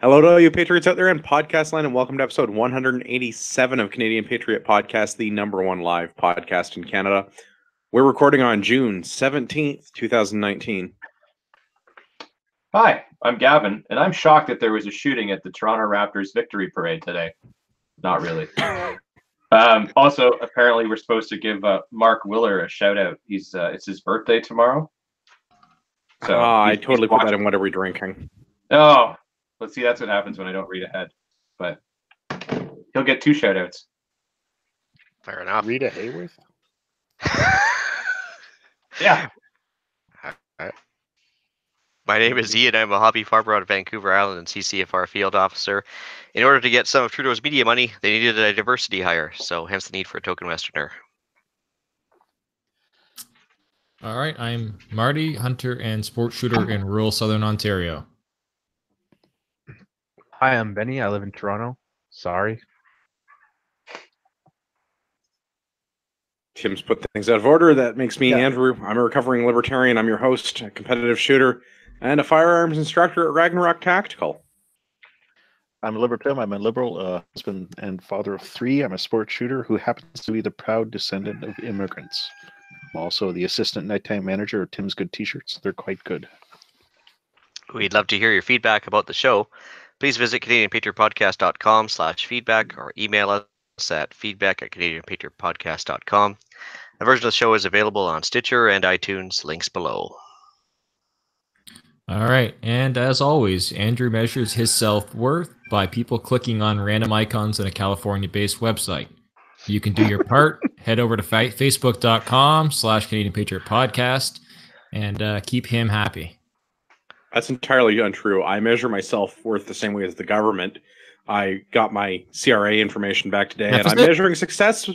Hello to all you Patriots out there in podcast land, and welcome to episode 187 of Canadian Patriot Podcast, the number one live podcast in Canada. We're recording on June 17th, 2019. Hi, I'm Gavin, and I'm shocked that there was a shooting at the Toronto Raptors victory parade today. Not really. Also, apparently we're supposed to give Mark Willer a shout out. It's his birthday tomorrow. So I totally put that in What Are We Drinking? Oh, let's see. That's what happens when I don't read ahead. But he'll get 2 shout outs. Fair enough. Rita Hayworth? Yeah. My name is Ian. I'm a hobby farmer out of Vancouver Island and CCFR field officer. In order to get some of Trudeau's media money, they needed a diversity hire, so hence the need for a token Westerner. All right, I'm Marty, hunter and sports shooter in rural southern Ontario. Hi, I'm Benny. I live in Toronto. Sorry. Tim's put things out of order. That makes me Andrew. I'm a recovering libertarian. I'm your host, a competitive shooter, and a firearms instructor at Ragnarok Tactical. I'm a libertarian. I'm a liberal husband and father of 3. I'm a sports shooter who happens to be the proud descendant of immigrants. I'm also the assistant nighttime manager of Tim's Good T-shirts. They're quite good. We'd love to hear your feedback about the show. Please visit CanadianPatriotPodcast.com/feedback or email us at feedback@CanadianPatriotPodcast.com. A version of the show is available on Stitcher and iTunes, links below. All right, and as always, Andrew measures his self-worth by people clicking on random icons on a California-based website. You can do your part. Head over to Facebook.com/Canadian Patriot Podcast and keep him happy. That's entirely untrue. I measure my self-worth the same way as the government. I got my CRA information back today, and I'm measuring success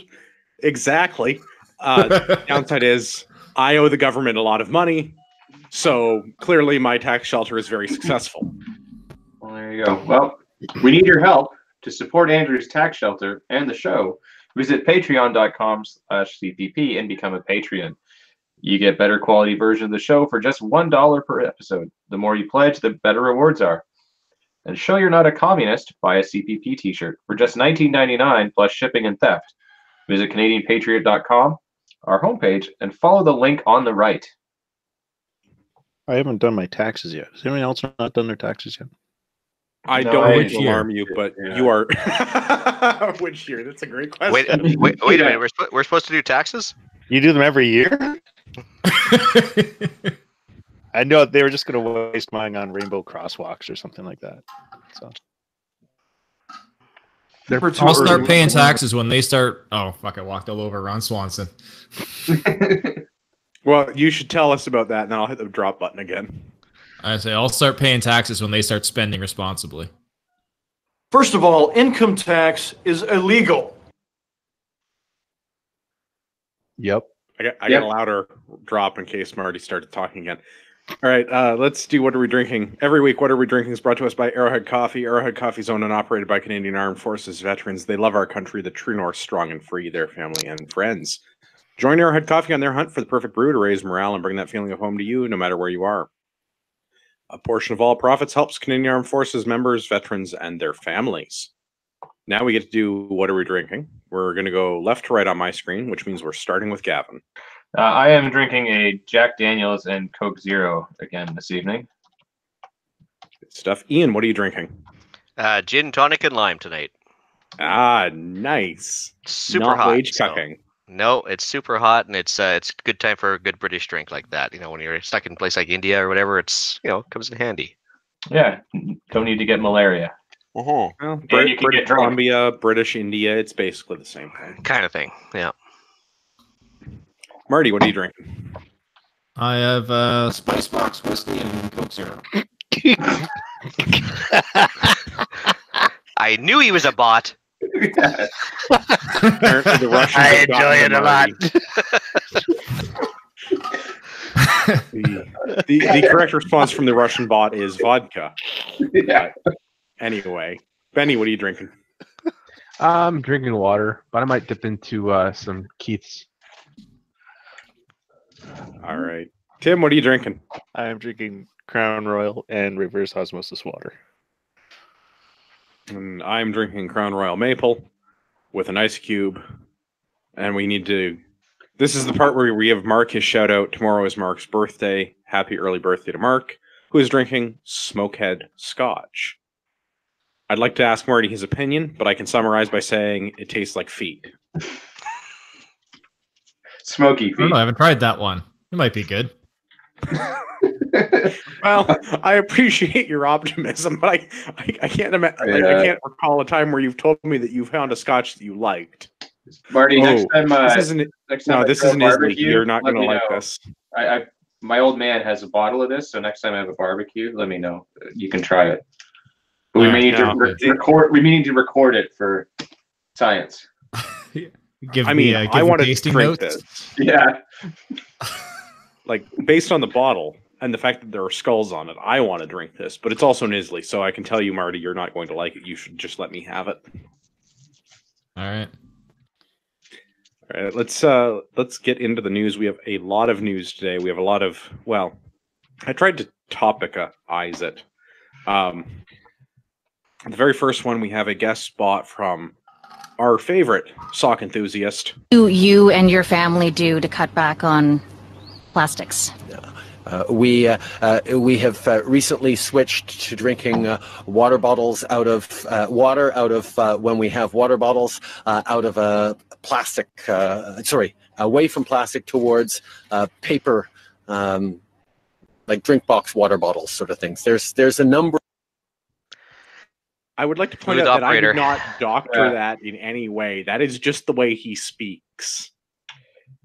exactly. The downside is I owe the government a lot of money, so clearly my tax shelter is very successful. Well, there you go. Well, we need your help to support Andrew's tax shelter and the show. Visit patreon.com/CPP and become a Patreon. You get better quality version of the show for just $1 per episode. The more you pledge, the better rewards are. And show you're not a communist, buy a CPP t-shirt for just $19.99 plus shipping and theft. Visit CanadianPatriot.com, our homepage, and follow the link on the right. I haven't done my taxes yet. Has anyone else not done their taxes yet? I don't mean to alarm you, but you are. Which year? That's a great question. Wait a minute. We're supposed to do taxes? You do them every year? I know they were just going to waste mine on rainbow crosswalks or something like that. So I'll start paying taxes when they start. Oh, fuck, I walked all over Ron Swanson. Well, you should tell us about that, and then I'll hit the drop button again. I say I'll start paying taxes when they start spending responsibly. First of all, income tax is illegal. Yep. I got a louder drop in case Marty started talking again. All right, let's do What Are We Drinking? Every week, What Are We Drinking is brought to us by Arrowhead Coffee. Arrowhead Coffee is owned and operated by Canadian Armed Forces veterans. They love our country, the true north, strong and free, their family and friends. Join Arrowhead Coffee on their hunt for the perfect brew to raise morale and bring that feeling of home to you, no matter where you are. A portion of all profits helps Canadian Armed Forces members, veterans, and their families. Now we get to do What Are We Drinking? We're going to go left to right on my screen, which means we're starting with Gavin. I am drinking a Jack Daniels and Coke Zero again this evening. Good stuff. Ian, what are you drinking? Gin, tonic, and lime tonight. Ah, nice. Super Not hot. wage cucking. No, it's super hot, and it's a good time for a good British drink like that. You know, when you're stuck in a place like India or whatever, it's comes in handy. Yeah, don't need to get malaria. Well, you can British get drunk. Columbia, British India, it's basically the same thing. Kind of thing, yeah. Marty, what are you drinking? I have Spice Box whiskey and Coke Zero. I knew he was a bot. Apparently the Russians I enjoy it a lot. the correct response from the Russian bot is vodka. Yeah. Anyway, Benny, what are you drinking? I'm drinking water, but I might dip into some Keith's. All right. Tim, what are you drinking? I am drinking Crown Royal, and reverse osmosis water. And I'm drinking Crown Royal Maple with an ice cube. And we need to... This is the part where we give Mark his shout out. Tomorrow is Mark's birthday. Happy early birthday to Mark, who is drinking Smokehead Scotch. I'd like to ask Marty his opinion, but I can summarize by saying it tastes like feet. Smoky I don't feet. know, I haven't tried that one. It might be good. Well, I appreciate your optimism, but I can't imagine. I can't recall a time where you've told me that you found a Scotch that you liked. Marty, next time, this isn't. next time No, I this throw isn't Isley. barbecue, You're not let going to me like know. this. My old man has a bottle of this, so next time I have a barbecue, let me know. You can try it. But we All may right, need to now- record. We may need to record it for science. Give I mean, give I the want to tasting drink notes. this. Yeah. Like, based on the bottle and the fact that there are skulls on it, I want to drink this. But it's also an Isley, so I can tell you, Marty, you're not going to like it. You should just let me have it. All right. All right, let's get into the news. We have a lot of news today. We have a lot of, well, I tried to topic-ize it. The very first one, we have a guest spot from our favorite sock enthusiast. You and your family do to cut back on plastics? We have recently switched to drinking water bottles out of water out of when we have water bottles out of a plastic. Away from plastic towards paper, like drink box water bottles, sort of things. There's a number. I would like to point Smooth out that I operator. did not doctor Yeah. that in any way. That is just the way he speaks.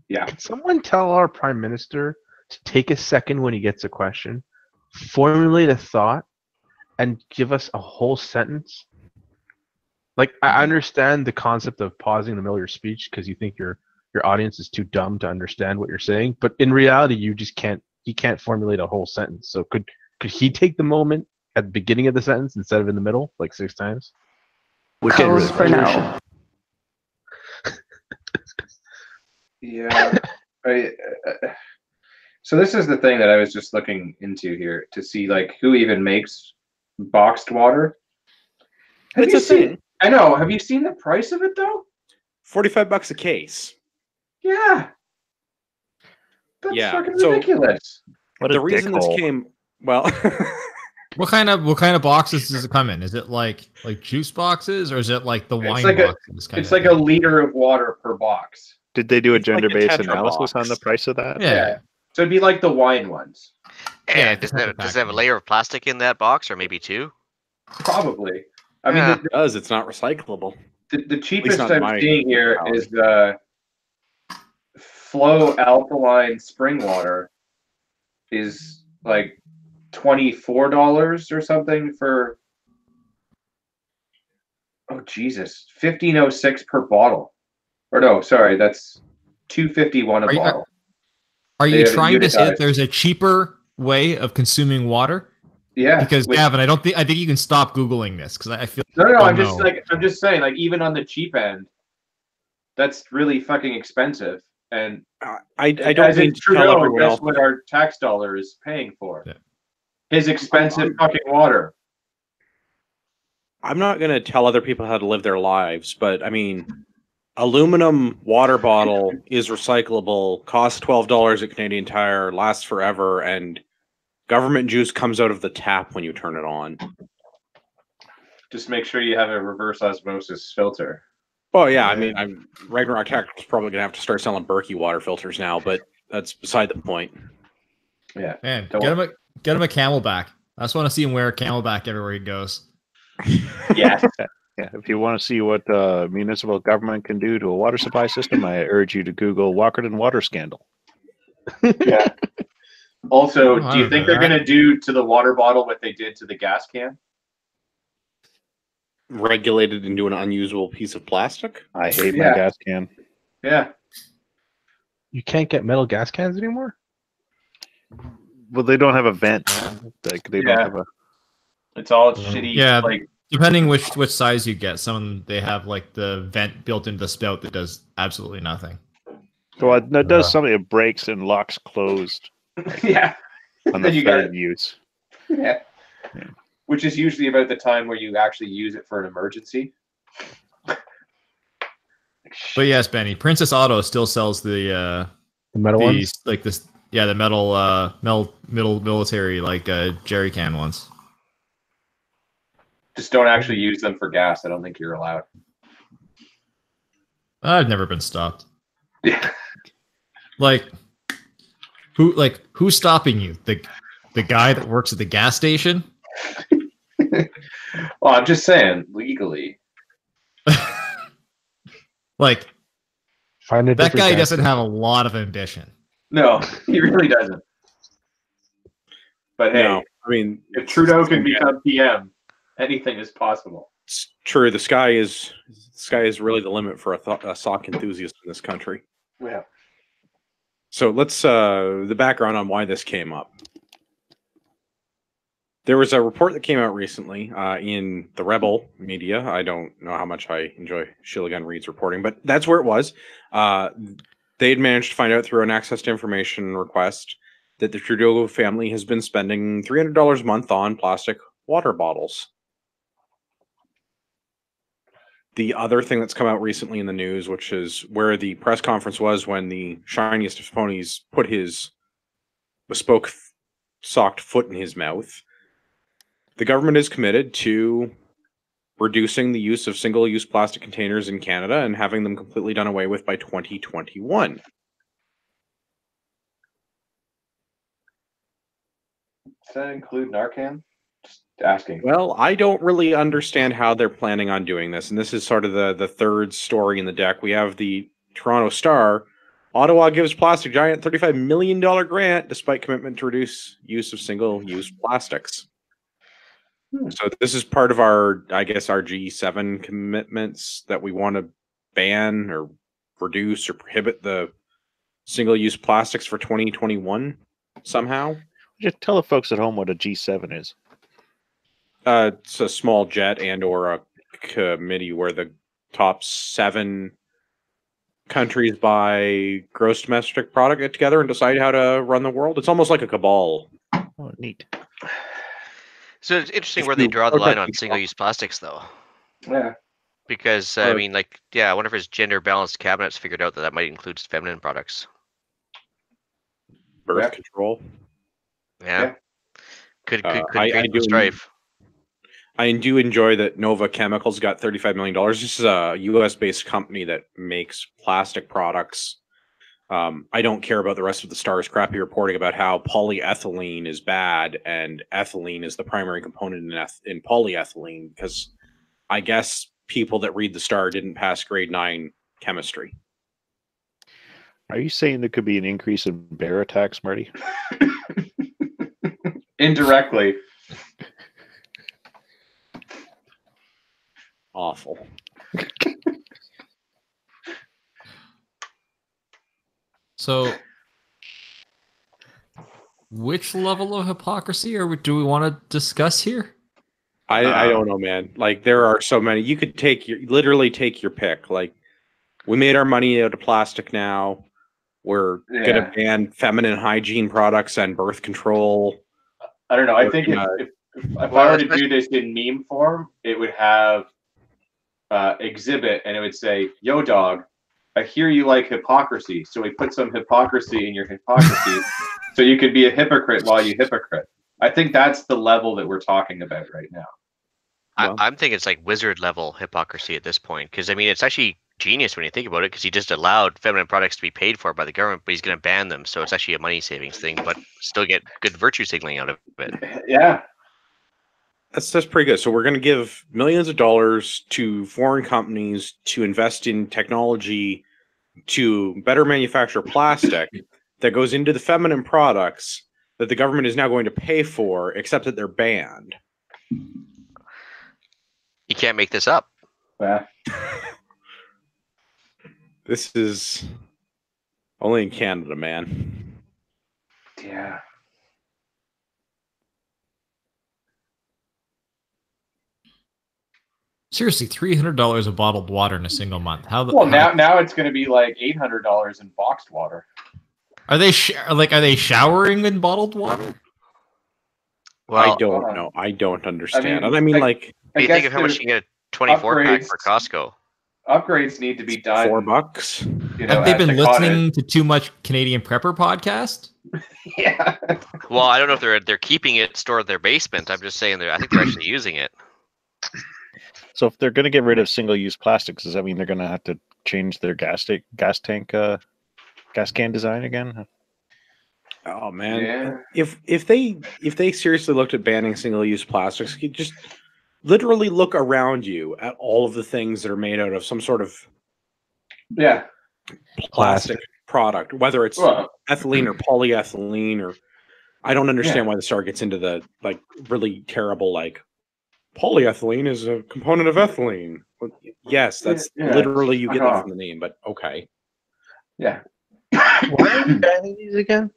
Yeah. Can someone tell our prime minister to take a second when he gets a question, formulate a thought, and give us a whole sentence? Like, I understand the concept of pausing in the middle of your speech because you think your audience is too dumb to understand what you're saying, but in reality, you just can't. He can't formulate a whole sentence. So could he take the moment at the beginning of the sentence instead of in the middle, like 6 times? Calls for no. Yeah. So this is the thing that I was just looking into here to see like who even makes boxed water. Have It's you a seen? thing. I know. Have you seen the price of it though? $45 a case. Yeah. That's Yeah, fucking so- ridiculous. What a The reason this dickhole. came, well, What kind of boxes does it come in? Is it like juice boxes, or is it like the wine like boxes? It's like a liter of water per box. Did they do a It's like a gender-based Tetra analysis box. on the price of that? Yeah. So it'd be like the wine ones. Yeah, And does it's it not have a packaging. layer of plastic in that box, or maybe 2? Probably. I Yeah. mean, it does. It's not recyclable. the cheapest not in I'm my seeing here house. is Flow Alkaline Spring Water is like $24 or something for, oh Jesus, 1506 per bottle. Or no, sorry, that's $251 a Are you- bottle. Are They you have it trying to say that unitized. there's a cheaper way of consuming water? Yeah. Because with- Gavin, I think you can stop googling this because I feel no, Oh, I'm just no. like I'm just saying, like even on the cheap end, that's really fucking expensive. And I don't as mean it's to tell Trudeau, everyone guess else. what our tax dollar is paying for? Yeah. His expensive fucking water. I'm not going to tell other people how to live their lives, but I mean, aluminum water bottle is recyclable, costs $12 at Canadian Tire, lasts forever, and government juice comes out of the tap when you turn it on. Just make sure you have a reverse osmosis filter. Oh yeah, I mean, Ragnarok Tactical's probably going to have to start selling Berkey water filters now, but that's beside the point. Yeah. man, Don't get him a Camelback. I just want to see him wear a Camelback everywhere he goes. Yeah. Yeah, if you want to see what municipal government can do to a water supply system, I urge you to Google Walkerton water scandal. Yeah. Also, Oh, I do you don't think know they're that. going to do to the water bottle what they did to the gas can? Regulated into an unusable piece of plastic? I hate Yeah. my gas can. Yeah. You can't get metal gas cans anymore? Well, they don't have a vent. Like they Yeah. don't have a. It's all shitty. Yeah. Like, Depending which size you get, some of them, they have like the vent built into the spout that does absolutely nothing. So it does something. It breaks and locks closed yeah. on Then the you got third use. Yeah. Which is usually about the time where you actually use it for an emergency. But yes, Benny, Princess Auto still sells the metal ones. like this, yeah, the metal military jerry can ones. Just don't actually use them for gas. I don't think you're allowed. I've never been stopped. Yeah. Who's stopping you? The guy that works at the gas station? Well, I'm just saying, legally. Find a That different guy gas doesn't station. have a lot of ambition. No, he really doesn't. But hey, No, I mean, if Trudeau can become PM, anything is possible. it's true. The sky is really the limit for a sock enthusiast in this country. Yeah. So let's the background on why this came up. There was a report that came out recently in the Rebel media. I don't know how much I enjoy Sheila Gunn Reid's reporting, but that's where it was. They'd managed to find out through an access to information request that the Trudeau family has been spending $300 a month on plastic water bottles. The other thing that's come out recently in the news, which is where the press conference was when the shiniest of ponies put his bespoke socked foot in his mouth, the government is committed to reducing the use of single-use plastic containers in Canada and having them completely done away with by 2021. Does that include Narcan? Just asking. Well, I don't really understand how they're planning on doing this, and this is sort of the third story in the deck. We have the Toronto Star. Ottawa gives plastic giant $35 million grant despite commitment to reduce use of single-use plastics. So this is part of our, I guess, our G7 commitments that we want to ban or reduce or prohibit the single-use plastics for 2021 somehow. Just tell the folks at home what a G7 is. It's a small jet and or a committee where the top 7 countries by gross domestic product get together and decide how to run the world. It's almost like a cabal. Oh, neat. So it's interesting If where they you draw the line on protect single-use plastics, though. Yeah. Because, I mean, I wonder if his gender-balanced cabinets figured out that might include feminine products. Birth Yeah. control. Yeah. Could I create do- strife. I do enjoy that Nova Chemicals got $35 million. This is a US-based company that makes plastic products. I don't care about the rest of the Star's crappy reporting about how polyethylene is bad and ethylene is the primary component in polyethylene, because I guess people that read the Star didn't pass grade 9 chemistry. Are you saying there could be an increase in bear attacks, Marty? Indirectly. Awful. So, which level of hypocrisy do we want to discuss here? I don't know, man. Like, there are so many. You could literally take your pick. Like, we made our money out of plastic now. We're gonna ban feminine hygiene products and birth control. I don't know. I think if I were to do this in meme form, it would have exhibit, and it would say, "Yo, dog, I hear you like hypocrisy, so we put some hypocrisy in your hypocrisy, so you could be a hypocrite while you hypocrite." I think that's the level that we're talking about right now. I'm thinking it's like wizard level hypocrisy at this point, because I mean it's actually genius when you think about it, because he just allowed feminine products to be paid for by the government, but he's going to ban them, so it's actually a money savings thing, but still get good virtue signaling out of it. Yeah. That's pretty good. So we're going to give millions of dollars to foreign companies to invest in technology to better manufacture plastic that goes into the feminine products that the government is now going to pay for, except that they're banned. You can't make this up. Yeah. This is only in Canada, man. Yeah. Seriously, $300 of bottled water in a single month. Well, now it's going to be like $800 in boxed water. Are they showering in bottled water? Well, I don't know. I don't understand. mean, and I mean, like, you think of how much you can get a 24 pack upgrades- for Costco. Upgrades need to be done. $4. You know, Have they at been the listening to too much Canadian Prepper podcast? Yeah. Well, I don't know if they're keeping it stored in their basement. I'm just saying I think they're actually using it. So if they're going to get rid of single-use plastics, does that mean they're going to have to change their gas can design again? Oh man, Yeah. if they seriously looked at banning single-use plastics, you just literally look around you at all of the things that are made out of some sort of Yeah. plastic product, whether it's Well, ethylene or polyethylene, or I don't understand why the Star gets into the like really terrible like polyethylene is a component of ethylene. Well, yes, that's literally you get that from the name, but okay. Yeah. Why are we banning these again?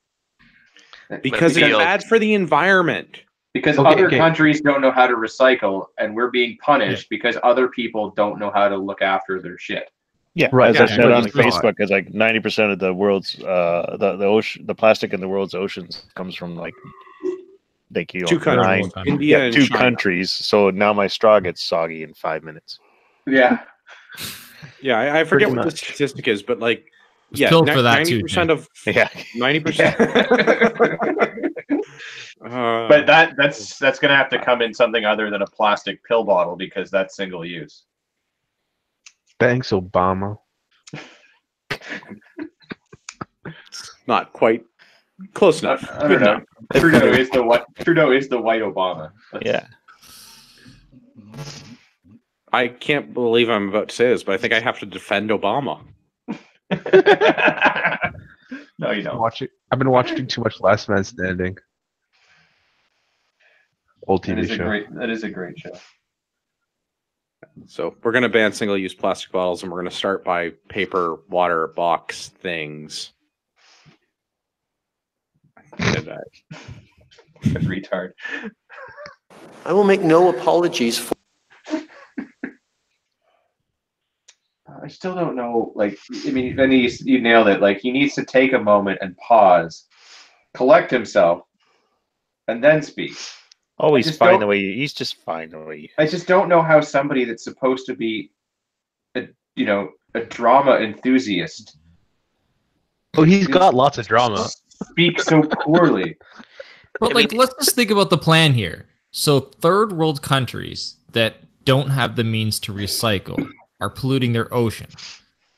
Because it's bad for the environment. Because other countries don't know how to recycle, and we're being punished because other people don't know how to look after their shit. Yeah, right. As I said on Like, Facebook, it's like 90% of the world's the plastic in the world's oceans comes from like two countries, India and two China. countries. So now my straw gets soggy in 5 minutes. Yeah. Yeah, I forget what the statistic is, but like, yeah, Filled for that 90% too, of 90%. But that's going to have to come in something other than a plastic pill bottle because that's single use. Thanks, Obama. Not quite close enough. I don't know. Trudeau is the white Obama. Yeah. I can't believe I'm about to say this, but I think I have to defend Obama. No, you don't. I've been watching too much Last Man Standing. Old TV show. That is a great show. So we're going to ban single-use plastic bottles, and we're going to start by paper water box things. Retard. I will make no apologies for. I still don't know. Like, I mean, then you nailed it. Like, he needs to take a moment and pause, collect himself, and then speak. Oh, he's fine the way he's just fine the way. I just don't know how somebody that's supposed to be, a drama enthusiast. Oh, he's got lots of drama. Speaks so poorly. But like, let's just think about the plan here. So, third world countries that don't have the means to recycle are polluting their ocean.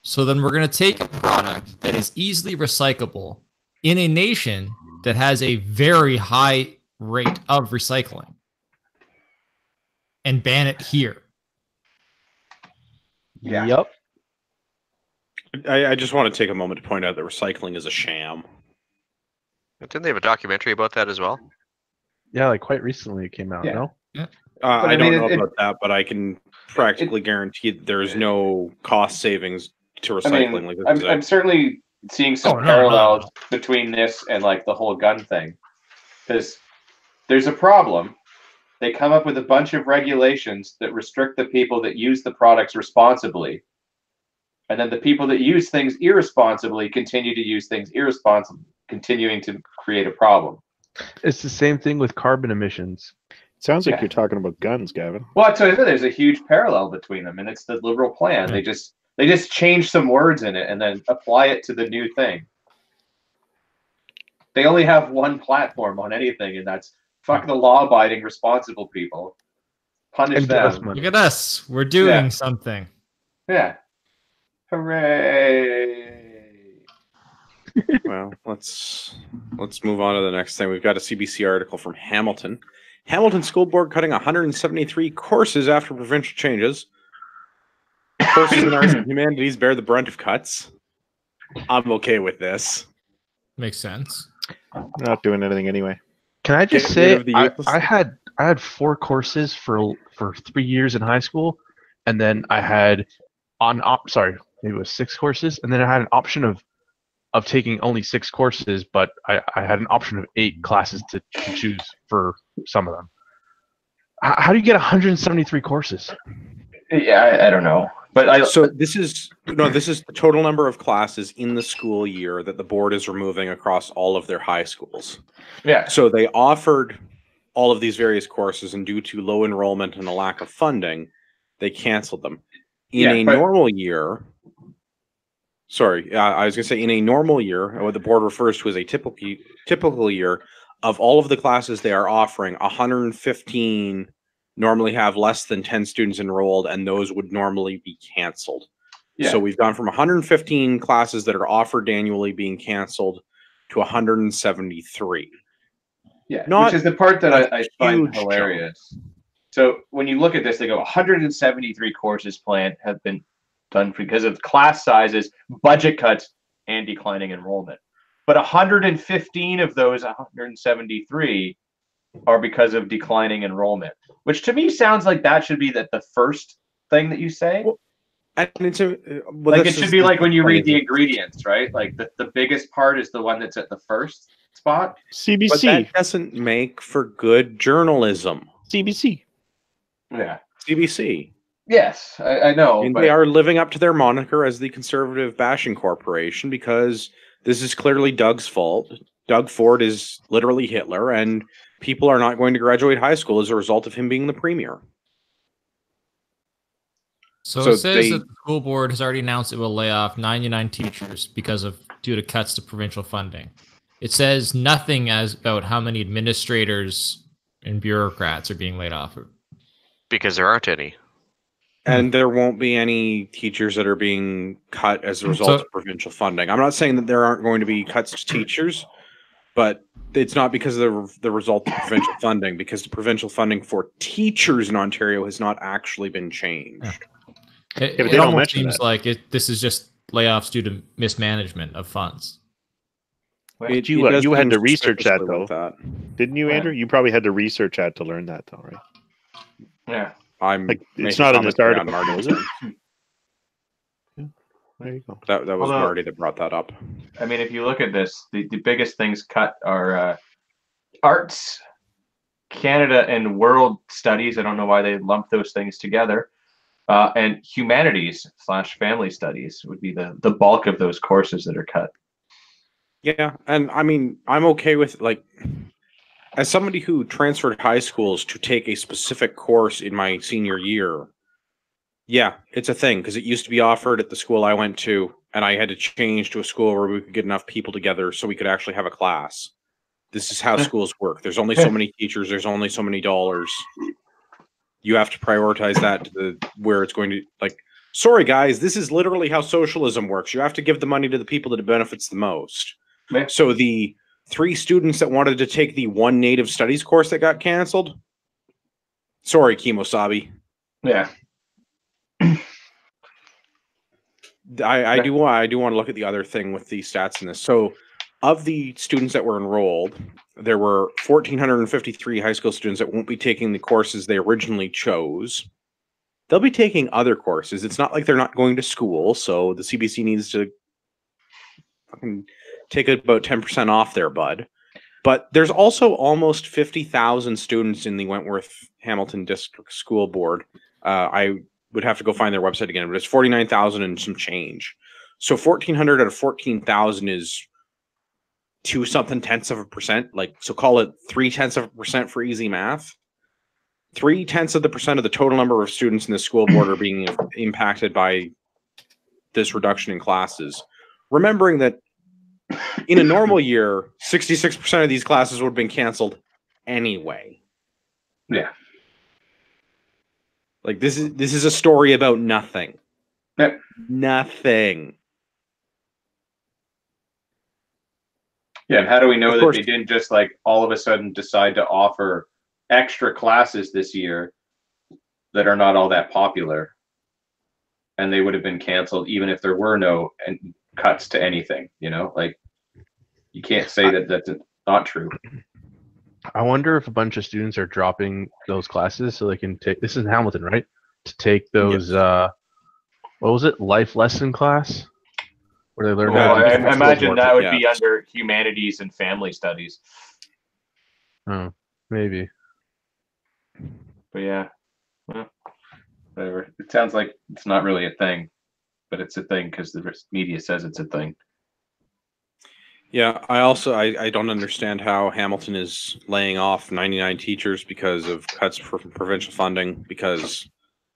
So then we're going to take a product that is easily recyclable in a nation that has a very high rate of recycling and ban it here. Yeah. Yep. I just want to take a moment to point out that recycling is a sham. Didn't they have a documentary about that as well? Yeah, like quite recently it came out, no? Yeah. I don't know about that, but I can practically guarantee that there's no cost savings to recycling. I'm certainly seeing some parallels between this and like the whole gun thing. Because there's a problem. They come up with a bunch of regulations that restrict the people that use the products responsibly. And then the people that use things irresponsibly continue to use things irresponsibly, continuing to create a problem. It's the same thing with carbon emissions. Sounds like you're talking about guns, Gavin. Well, so there's a huge parallel between them, and it's the Liberal plan. They just change some words in it and then apply it to the new thing. They only have one platform on anything, and that's fuck the law-abiding, responsible people. Punish them. Look at us. We're doing something. Yeah. Hooray! Well, let's move on to the next thing. We've got a CBC article from Hamilton. Hamilton School Board cutting 173 courses after provincial changes. Courses in arts and humanities bear the brunt of cuts. I'm okay with this. Makes sense. I'm not doing anything anyway. Can I just say I had 4 courses for 3 years in high school, and then I had maybe it was 6 courses, and then I had an option of taking only 6 courses, but I had an option of 8 classes to choose for some of them. How do you get 173 courses? Yeah, I don't know. But so this is the total number of classes in the school year that the board is removing across all of their high schools. Yeah. So they offered all of these various courses, and due to low enrollment and a lack of funding, they canceled them. In a normal year, I was going to say in a normal year, what the board refers to as a typical year, of all of the classes they are offering, 115 normally have less than 10 students enrolled, and those would normally be canceled. Yeah. So we've gone from 115 classes that are offered annually being canceled to 173. Yeah, Not which is the part that I find huge hilarious. So when you look at this, they go 173 courses planned have been done because of class sizes, budget cuts, and declining enrollment. But 115 of those 173 are because of declining enrollment, which to me sounds like that should be the first thing that you say. Well, and it's like it should be like when you read the ingredients, right? Like the biggest part is the one that's at the first spot. CBC. But that doesn't make for good journalism. CBC. Yeah. CBC. Yes, I know. And but they are living up to their moniker as the conservative bashing corporation because this is clearly Doug's fault. Doug Ford is literally Hitler, and people are not going to graduate high school as a result of him being the premier. So it says that the school board has already announced it will lay off 99 teachers due to cuts to provincial funding. It says nothing about how many administrators and bureaucrats are being laid off. Because there aren't any. And there won't be any teachers that are being cut as a result of provincial funding. I'm not saying that there aren't going to be cuts to teachers, but it's not because of the result of provincial funding, because the provincial funding for teachers in Ontario has not actually been changed. It almost seems like this is just layoffs due to mismanagement of funds. You had to research that, though. Didn't you, Andrew? You probably had to research that to learn that, though, right? Yeah. It's not in this article, is it? Yeah, there you go. That was Marty that brought that up. I mean, if you look at this, the biggest things cut are arts, Canada, and world studies. I don't know why they lump those things together. And humanities/family studies would be the bulk of those courses that are cut. Yeah, and I mean, I'm okay with, like, as somebody who transferred high schools to take a specific course in my senior year, yeah, it's a thing, because it used to be offered at the school I went to, and I had to change to a school where we could get enough people together so we could actually have a class. This is how schools work. There's only so many teachers, there's only so many dollars. You have to prioritize that to where it's going to, like, sorry guys, this is literally how socialism works. You have to give the money to the people that it benefits the most. So the 3 students that wanted to take the one native studies course that got canceled, sorry, Kimosabi. Yeah. I do want to look at the other thing with the stats in this. So of the students that were enrolled, there were 1,453 high school students that won't be taking the courses they originally chose. They'll be taking other courses. It's not like they're not going to school, so the CBC needs to fucking take about 10% off there, bud. But there's also almost 50,000 students in the Wentworth Hamilton District School Board. I would have to go find their website again, but it's 49,000 and some change. So 1,400 out of 14,000 is 0.2% like, so call it 0.3% for easy math. 0.3% of the total number of students in the school board are being impacted by this reduction in classes. Remembering that in a normal year, 66% of these classes would have been canceled anyway. Yeah. Like, this is a story about nothing. Yep. Nothing. Yeah, and how do we know that they didn't just, like, all of a sudden decide to offer extra classes this year that are not all that popular, and they would have been canceled even if there were no cuts to anything, you know? Like, you can't say that that's not true. I wonder if a bunch of students are dropping those classes so they can take, this is in Hamilton, right? To take those, what was it, life lesson class? Where they learn how to do I imagine that would be under humanities and family studies. Oh, maybe. But yeah, well, whatever. It sounds like it's not really a thing, but it's a thing because the media says it's a thing. Yeah, I don't understand how Hamilton is laying off 99 teachers because of cuts for provincial funding, because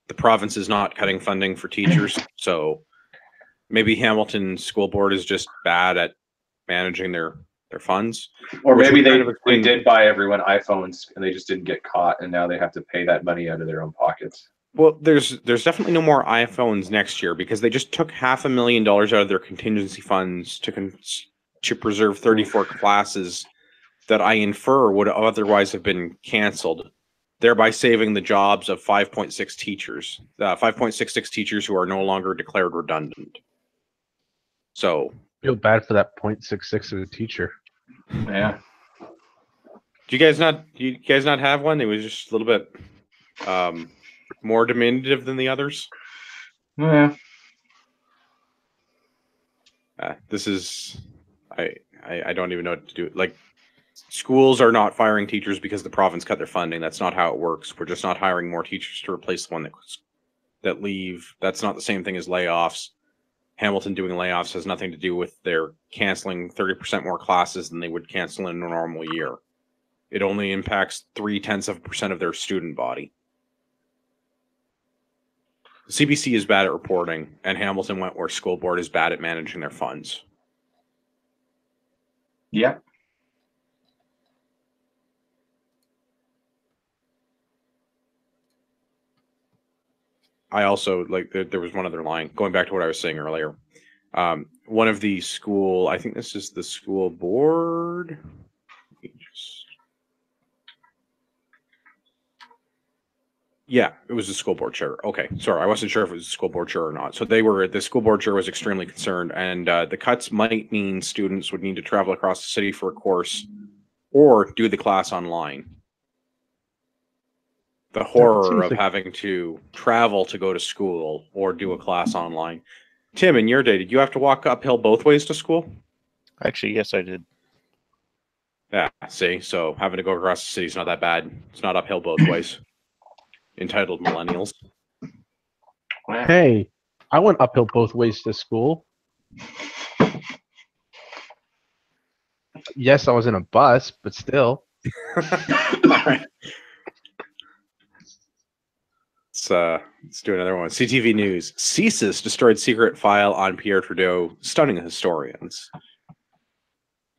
the province is not cutting funding for teachers. So maybe Hamilton School Board is just bad at managing their funds. Or which maybe would kind of they explain- did buy everyone iPhones and they just didn't get caught, and now they have to pay that money out of their own pockets. Well, there's definitely no more iPhones next year because they just took $500,000 out of their contingency funds to preserve 34 classes that I infer would otherwise have been canceled, thereby saving the jobs of 5.6 teachers, 5.66 teachers who are no longer declared redundant. So, Feel bad for that 0.66 of a teacher. Yeah. do you guys not have one? It was just a little bit more diminutive than the others. Yeah. This is I don't even know what to do. Like, schools are not firing teachers because the province cut their funding. That's not how it works. We're just not hiring more teachers to replace the one that leave. That's not the same thing as layoffs. Hamilton doing layoffs has nothing to do with their canceling 30% more classes than they would cancel in a normal year. It only impacts 0.3% of their student body. CBC is bad at reporting, and Hamilton Wentworth School Board is bad at managing their funds. Yeah. I also, like, there was one other line, going back to what I was saying earlier. One of the school, I think this is the school board. Yeah, it was the school board chair. Okay, sorry, I wasn't sure if it was the school board chair or not. So the school board chair was extremely concerned, and the cuts might mean students would need to travel across the city for a course or do the class online. The horror of having to travel to go to school or do a class online. Tim, in your day, did you have to walk uphill both ways to school? Actually, yes, I did. Yeah, see, so having to go across the city is not that bad. It's not uphill both ways. Entitled millennials. Hey, I went uphill both ways to school. Yes, I was in a bus, but still. All right. Let's do another one. CTV News. CSIS destroyed secret file on Pierre Trudeau, stunning historians.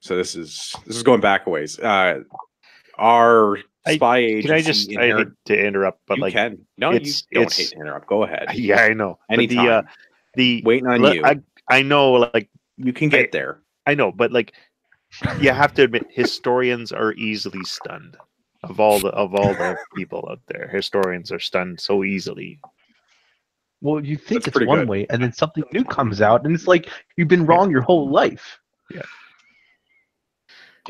So this is going back a ways. Our spy agency. I hate to interrupt, but you can. No, you don't hate to interrupt. Go ahead. Yeah, I know. Anytime. The waiting on you. I know, like, you can get there. I know, but like, you have to admit, historians are easily stunned. Of all the people out there, historians are stunned so easily. Well, you think it's one way, and then something new comes out, and it's like you've been wrong your whole life. Yeah.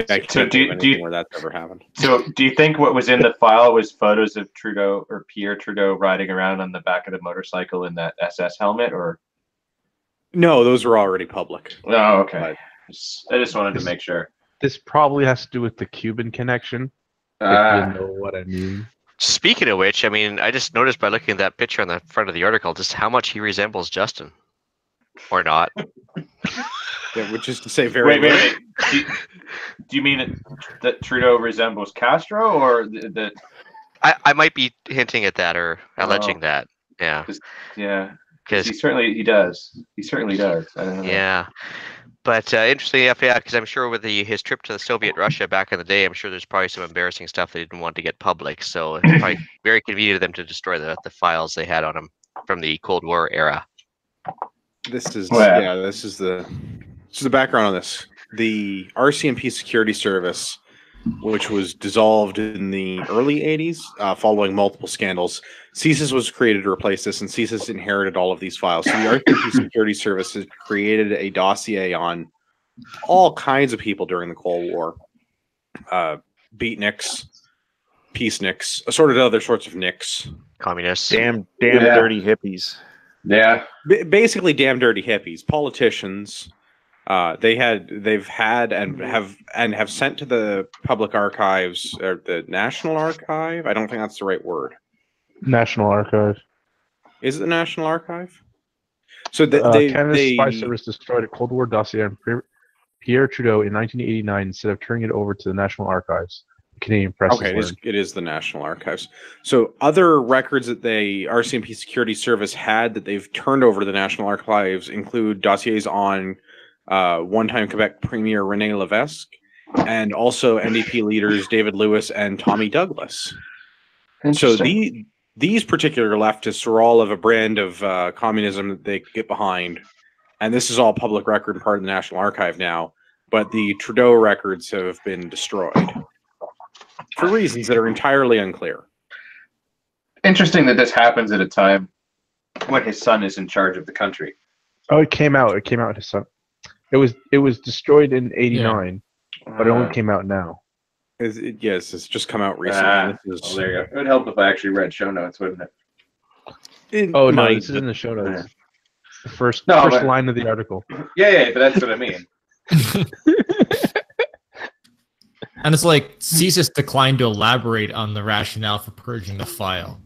I can't do anything where that's ever happened. So, do you think what was in the file was photos of Trudeau or Pierre Trudeau riding around on the back of the motorcycle in that SS helmet, or? No, those were already public. Oh, okay. I just wanted to make sure. This probably has to do with the Cuban connection. If you know what I mean. Speaking of which, I mean, I just noticed by looking at that picture on the front of the article just how much he resembles Justin, or not. Yeah, which is to say, very. Wait. Do you mean that Trudeau resembles Castro, or that? I might be hinting at that or alleging that. Yeah. Yeah. Because he certainly does. He certainly does. I don't know. Yeah. But interesting enough, yeah, because I'm sure with his trip to the Soviet Russia back in the day, I'm sure there's probably some embarrassing stuff they didn't want to get public. So it's probably very convenient of them to destroy the files they had on him from the Cold War era. This is the background on this. The RCMP security service, which was dissolved in the early 80s following multiple scandals. CSIS was created to replace this, and CSIS inherited all of these files. So the RCMP security service has created a dossier on all kinds of people during the Cold War. Beatniks, peaceniks, assorted other sorts of nicks. Communists. Damn dirty hippies. Yeah. Basically damn dirty hippies. Politicians. They've had and have sent to the public archives or the National Archive. I don't think that's the right word. National Archive. Is it the National Archive? So Canada's spy service destroyed a Cold War dossier on Pierre Trudeau in 1989 instead of turning it over to the National Archives. The Canadian press Okay, has learned. it is the National Archives. So other records that the RCMP Security Service had that they've turned over to the National Archives include dossiers on one-time Quebec Premier René Levesque and also NDP leaders David Lewis and Tommy Douglas. So these particular leftists are all of a brand of communism that they get behind. And this is all public record and part of the National Archive now. But the Trudeau records have been destroyed for reasons that are entirely unclear. Interesting that this happens at a time when his son is in charge of the country. Oh, it came out. It came out his son. It was destroyed in '89, but it only came out now. Yes, it's just come out recently. Well, there you go. It would help if I actually read show notes, wouldn't it? Oh no, this is in the show notes. The first line of the article. Yeah, but that's what I mean. And it's like CSIS declined to elaborate on the rationale for purging the file.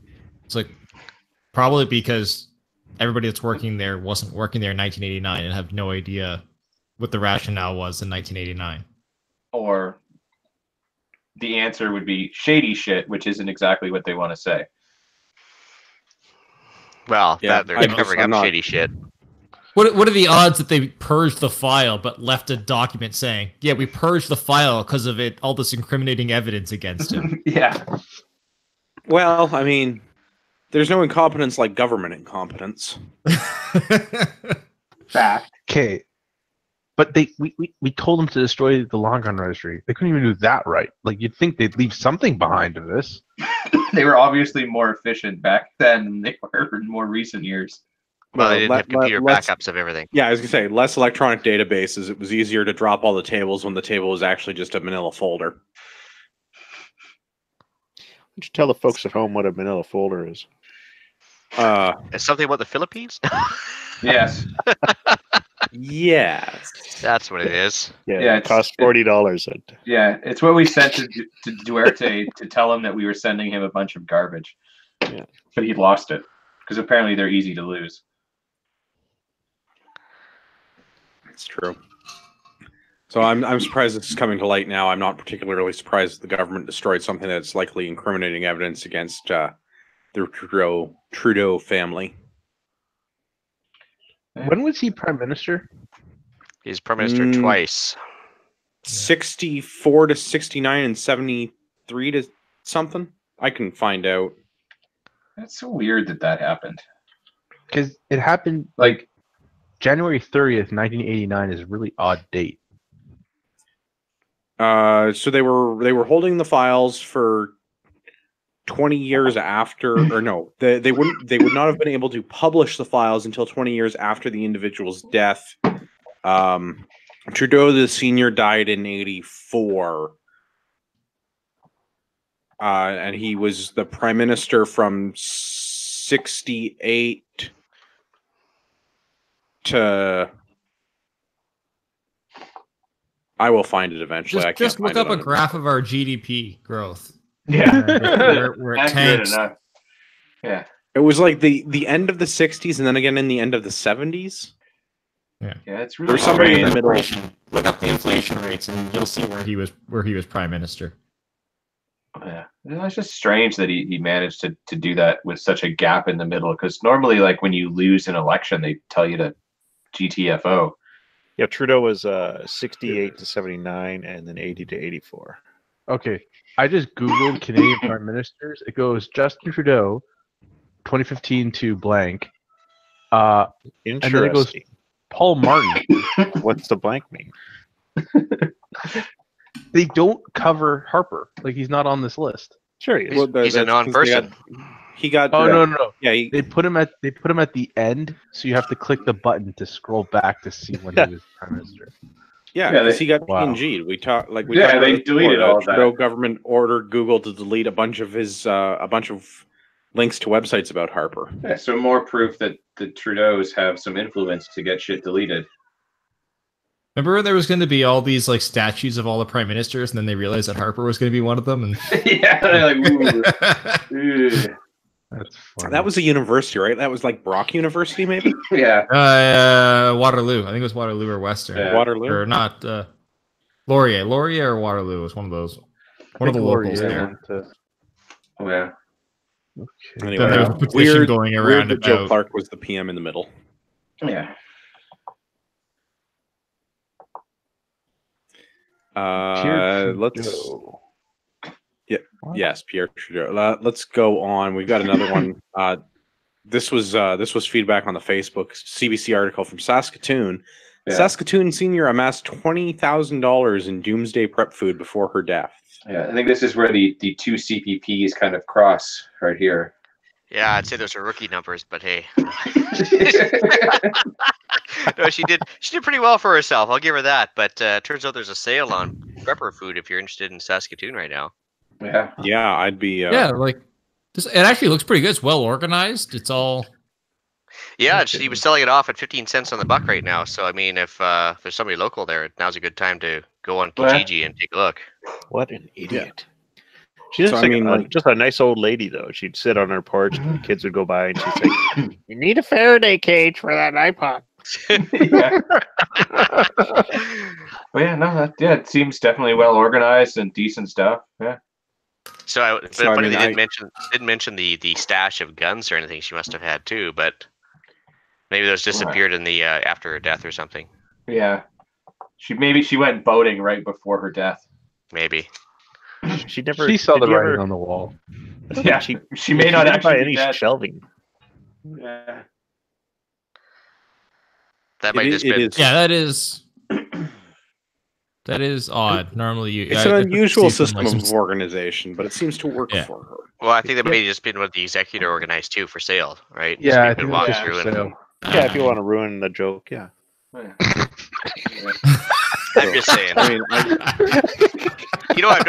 It's like probably because everybody that's working there wasn't working there in 1989 and have no idea what the rationale was in 1989. Or the answer would be shady shit, which isn't exactly what they want to say. Well, they're covering up shady shit. What are the odds that they purged the file but left a document saying, yeah, we purged the file because of it, all this incriminating evidence against him? Yeah. Well, I mean, there's no incompetence like government incompetence. Fact. Okay. But we told them to destroy the long gun registry. They couldn't even do that right. Like, you'd think they'd leave something behind of this. They were obviously more efficient back then than they were in more recent years. Well, they didn't have computer backups of everything. Yeah, I was going to say, less electronic databases. It was easier to drop all the tables when the table was actually just a manila folder. Why don't you tell the folks at home what a manila folder is? It's something about the Philippines? Yes. Yes. That's what it is. Yeah, it costs $40. Yeah, it's what we sent to Duarte to tell him that we were sending him a bunch of garbage. Yeah. But he lost it, because apparently they're easy to lose. It's true. So I'm surprised this is coming to light now. I'm not particularly surprised the government destroyed something that's likely incriminating evidence against the Trudeau family. When was he prime minister? He's prime minister twice. 64 to 69 and 73 to something. I can find out. That's so weird that happened. Because it happened like January 30th, 1989 is a really odd date. So they were holding the files for 20 years after, or no, they would not have been able to publish the files until 20 years after the individual's death. Trudeau the senior died in 84. And he was the prime minister from 68 to... I will find it eventually. Just look up a graph of our GDP growth. Yeah. Where it tanks. Yeah. It was like the end of the 60s and then again in the end of the 70s. Yeah, it's really there's somebody in the middle. Look up the inflation rates and you'll see where he was prime minister. Yeah, it's just strange that he managed to do that with such a gap in the middle. Because normally, like when you lose an election, they tell you to GTFO. Yeah, Trudeau was 68 to 79 and then 80 to 84. Okay, I just Googled Canadian prime ministers. It goes Justin Trudeau, 2015 to blank. And then it goes Paul Martin. What's the blank mean? They don't cover Harper. Like, he's not on this list. Sure, he is. He's a non-person. He got. Oh no. Yeah, they put him at the end, so you have to click the button to scroll back to see when he was prime minister. Yeah, because he got PNG'd. We talked they deleted all that. Trudeau government ordered Google to delete a bunch of his links to websites about Harper. Yeah, so more proof that the Trudeaus have some influence to get shit deleted. Remember when there was going to be all these like statues of all the prime ministers, and then they realized that Harper was going to be one of them? And yeah, they're like, ooh. That's funny. That was a university, right? That was like Brock University, maybe? Yeah. Waterloo. I think it was Waterloo or Western. Yeah. Waterloo? Or not. Laurier. Laurier or Waterloo was one of those. One of the locals there. Oh, yeah. Okay. Anyway, Then there was a petition going around that Joe about. Clark was the PM in the middle. Yeah. Let's. Yeah. Yes, Pierre Trudeau. Let's go on. We've got another one. This was feedback on the Facebook CBC article from Saskatoon. Yeah. Saskatoon senior amassed $20,000 in doomsday prep food before her death. Yeah, I think this is where the two CPPs kind of cross right here. Yeah, I'd say those are rookie numbers, but hey. No, she did pretty well for herself. I'll give her that. But turns out there's a sale on prepper food if you're interested in Saskatoon right now. Yeah. Yeah, I'd be. Yeah, like this. It actually looks pretty good. It's well organized. It's all. Yeah, she was selling it off at 15 cents on the buck right now. So I mean, if there's somebody local there, now's a good time to go on Kijiji and take a look. What an idiot! She's just a nice old lady, though. She'd sit on her porch, and the kids would go by, and she'd say, "You need a Faraday cage for that iPod." Well, yeah, no, it seems definitely well organized and decent stuff. Yeah. So, funny they didn't mention the stash of guns or anything she must have had too, but maybe those disappeared in the after her death or something. Yeah. She went boating right before her death. Maybe. She never. She saw the writing on the wall. Yeah, she may not actually buy any dead. shelving. Yeah. That might just be. Yeah, that is. That is odd. Normally, it's an unusual system of organization, but it seems to work for her. Well, I think that may just been what the executor organized too for sale, right? Yeah, I just think walk it's through for sale. Yeah, if you want to ruin the joke, yeah. I'm just saying. I mean, you know, I have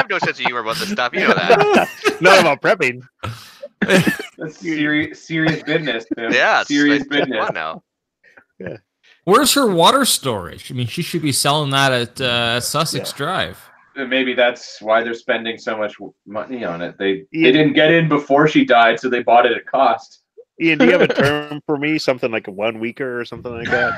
no sense of humor about this stuff. You know that. Not about prepping. That's serious business. Tim. Yeah, serious business. Fun now. Yeah. Where's her water storage? I mean, she should be selling that at Sussex Drive. Maybe that's why they're spending so much money on it. They didn't get in before she died, so they bought it at cost. Ian, do you have a term for me? Something like a 1 weeker or something like that?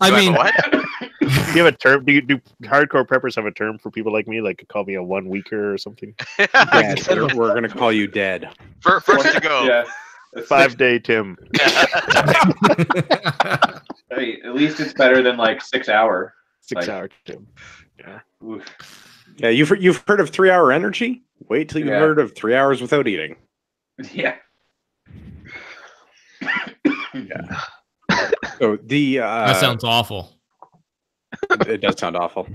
I mean, what? Do you have a term? Do hardcore preppers have a term for people like me? Like call me a 1 weeker or something? Dead. We're gonna call you dead. First to go. Yeah. 5-day Tim. Hey, at least it's better than like 6 hour. 6 hour Tim. Yeah. Oof. Yeah, you've heard of 3 hour energy? Wait till you've heard of 3 hours without eating. Yeah. Yeah. So that sounds awful. It does sound awful.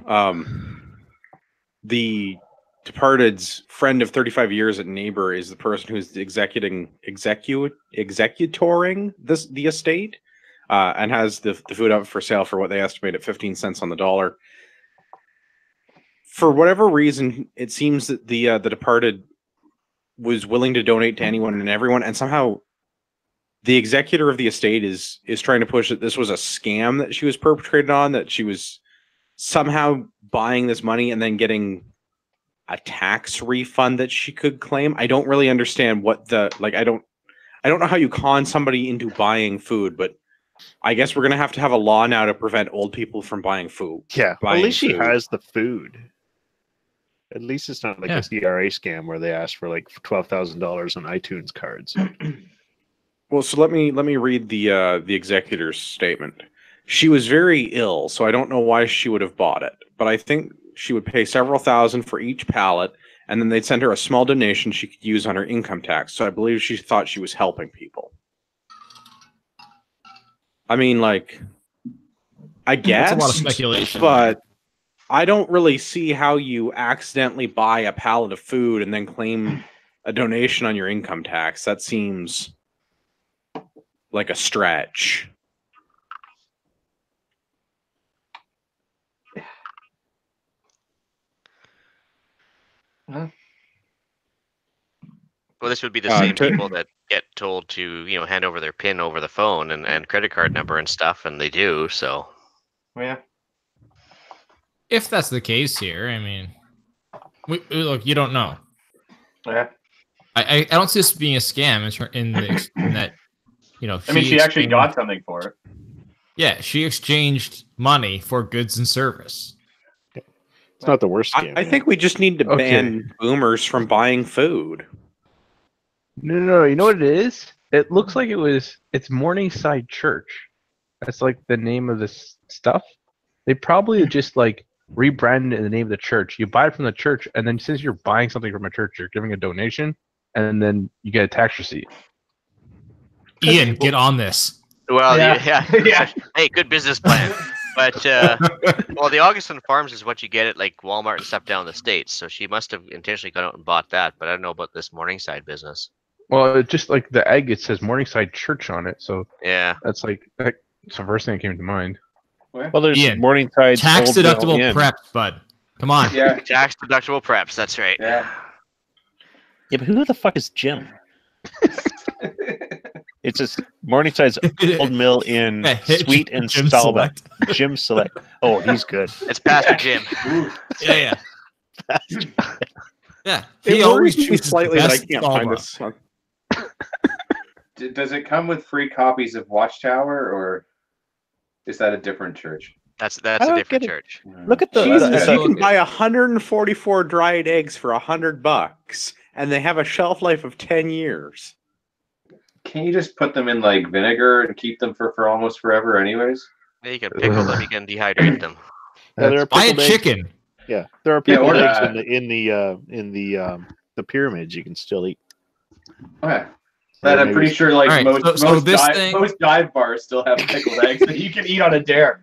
The departed's friend of 35 years at Neighbor is the person who's executoring the estate, and has the food up for sale for what they estimate at 15 cents on the dollar. For whatever reason, it seems that the departed was willing to donate to anyone and everyone, and somehow the executor of the estate is trying to push that this was a scam that she was perpetrated on, that she was somehow buying this money and then getting a tax refund that she could claim. I don't really understand what I don't know how you con somebody into buying food, but I guess we're gonna have to have a law now to prevent old people from buying food. Yeah, at least she has the food. At least it's not like a CRA scam where they ask for like $12,000 on iTunes cards. Well, so let me read the executor's statement. She was very ill, so I don't know why she would have bought it, but I think she would pay several thousand for each pallet, and then they'd send her a small donation she could use on her income tax. So I believe she thought she was helping people. I mean, like, I guess that's a lot of speculation, but I don't really see how you accidentally buy a pallet of food and then claim a donation on your income tax. That seems like a stretch. Well, this would be the same people that get told to, hand over their PIN over the phone and credit card number and stuff, and they do. So, yeah. If that's the case here, I mean, look, you don't know. Yeah. I don't see this being a scam in that, I mean, she actually got something for it. Yeah, she exchanged money for goods and service. It's not the worst scam. I think we just need to ban boomers from buying food. No. You know what it is? It looks like it's Morningside Church. That's like the name of this stuff. They probably just like rebranded it in the name of the church. You buy it from the church, and then since you're buying something from a church, you're giving a donation, and then you get a tax receipt. Ian, get on this. Well, yeah. Hey, good business plan. But well, the Augustin Farms is what you get at like Walmart and stuff down in the States. So she must have intentionally gone out and bought that. But I don't know about this Morningside business. Well, it's just like the egg, it says Morningside Church on it. So yeah, that's the first thing that came to mind. Well, there's Ian, Morningside tax deductible preps, bud. Come on. Yeah, tax deductible preps. That's right. Yeah. Yeah, but who the fuck is Jim? It's just Morningside's Old Mill in Sweet and Jim Stalba. Jim Select. Oh, he's good. It's Pastor Jim. Yeah. Yeah. He always chooses slightly that I can't find this one. Does it come with free copies of Watchtower, or is that a different church? That's a different church. Look at the. Jesus, you can buy 144 dried eggs for $100, and they have a shelf life of 10 years. Can you just put them in like vinegar and keep them for almost forever, anyways? Yeah, you can pickle them. You can dehydrate them. Buy a chicken. Yeah, there are pickled eggs in the pyramids you can still eat. Okay. But I'm pretty sure like right, most dive bars still have pickled eggs that you can eat on a dare.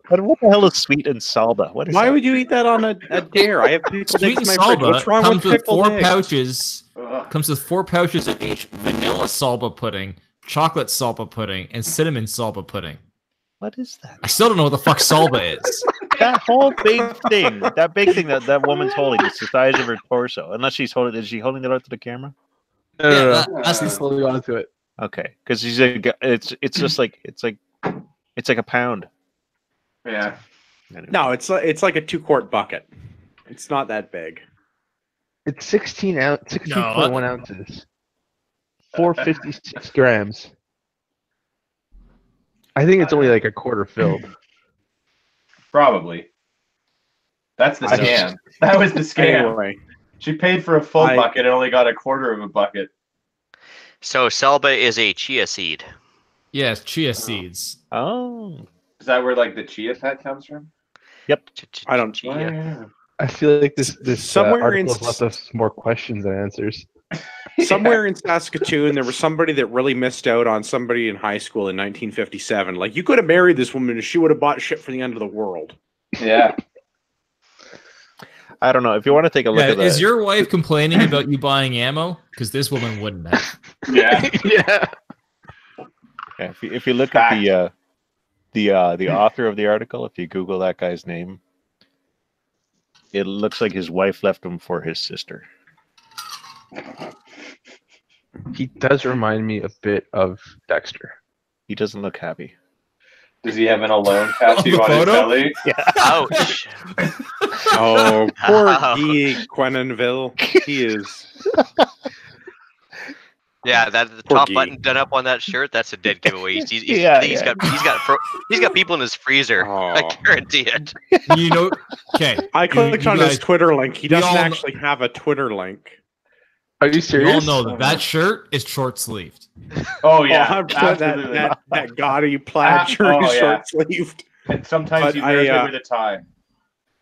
But what the hell is Sweet and Salba? What is Why that? would you eat that on a dare? I have pickled Sweet eggs and in my fridge. Salba What's wrong comes with with pickled 4 eggs? pouches. Comes with 4 pouches of each vanilla salba pudding, chocolate salba pudding, and cinnamon salba pudding. What is that? I still don't know what the fuck salba is. That whole big thing, that woman's holding, it's the size of her torso. Unless she's holding, is she holding it out to the camera? No. That's slowly onto it. Okay, because it's just like it's like a pound. Yeah. No, it's like a 2-quart bucket. It's not that big. It's 16.1 ounces. 456 grams. I think it's only like a quarter filled. Probably. That's the scam. That was the scam. Anyway, she paid for a full bucket and only got a quarter of a bucket. So salba is a chia seed. Yes, chia seeds. Oh. Is that where like the chia pet comes from? Yep. I don't. Chia. I feel like this Somewhere article in- has left us more questions than answers. Somewhere in Saskatoon, there was somebody that really missed out on somebody in high school in 1957. Like, you could have married this woman and she would have bought shit for the end of the world. Yeah. I don't know. If you want to take a look at that. Is your wife complaining about you buying ammo? Because this woman wouldn't have. Yeah. Yeah. Yeah, if you look at the author of the article, if you Google that guy's name, it looks like his wife left him for his sister. He does remind me a bit of Dexter. He doesn't look happy. Does he have an alone tattoo on his belly? Yeah. Ouch. Oh, poor Guy Quenenville. He is. Yeah, the Poor top Guy. button done up on that shirt. That's a dead giveaway. He's Yeah. got people in his freezer. Oh. I guarantee it. You know, okay. I clicked on his guys- Twitter link. He we doesn't all- actually have a Twitter link. Are you You all serious? know that shirt is short sleeved. Oh yeah, 100% absolutely. that gaudy plaid shirt is yeah. short sleeved. And sometimes But he wears I, it with a tie.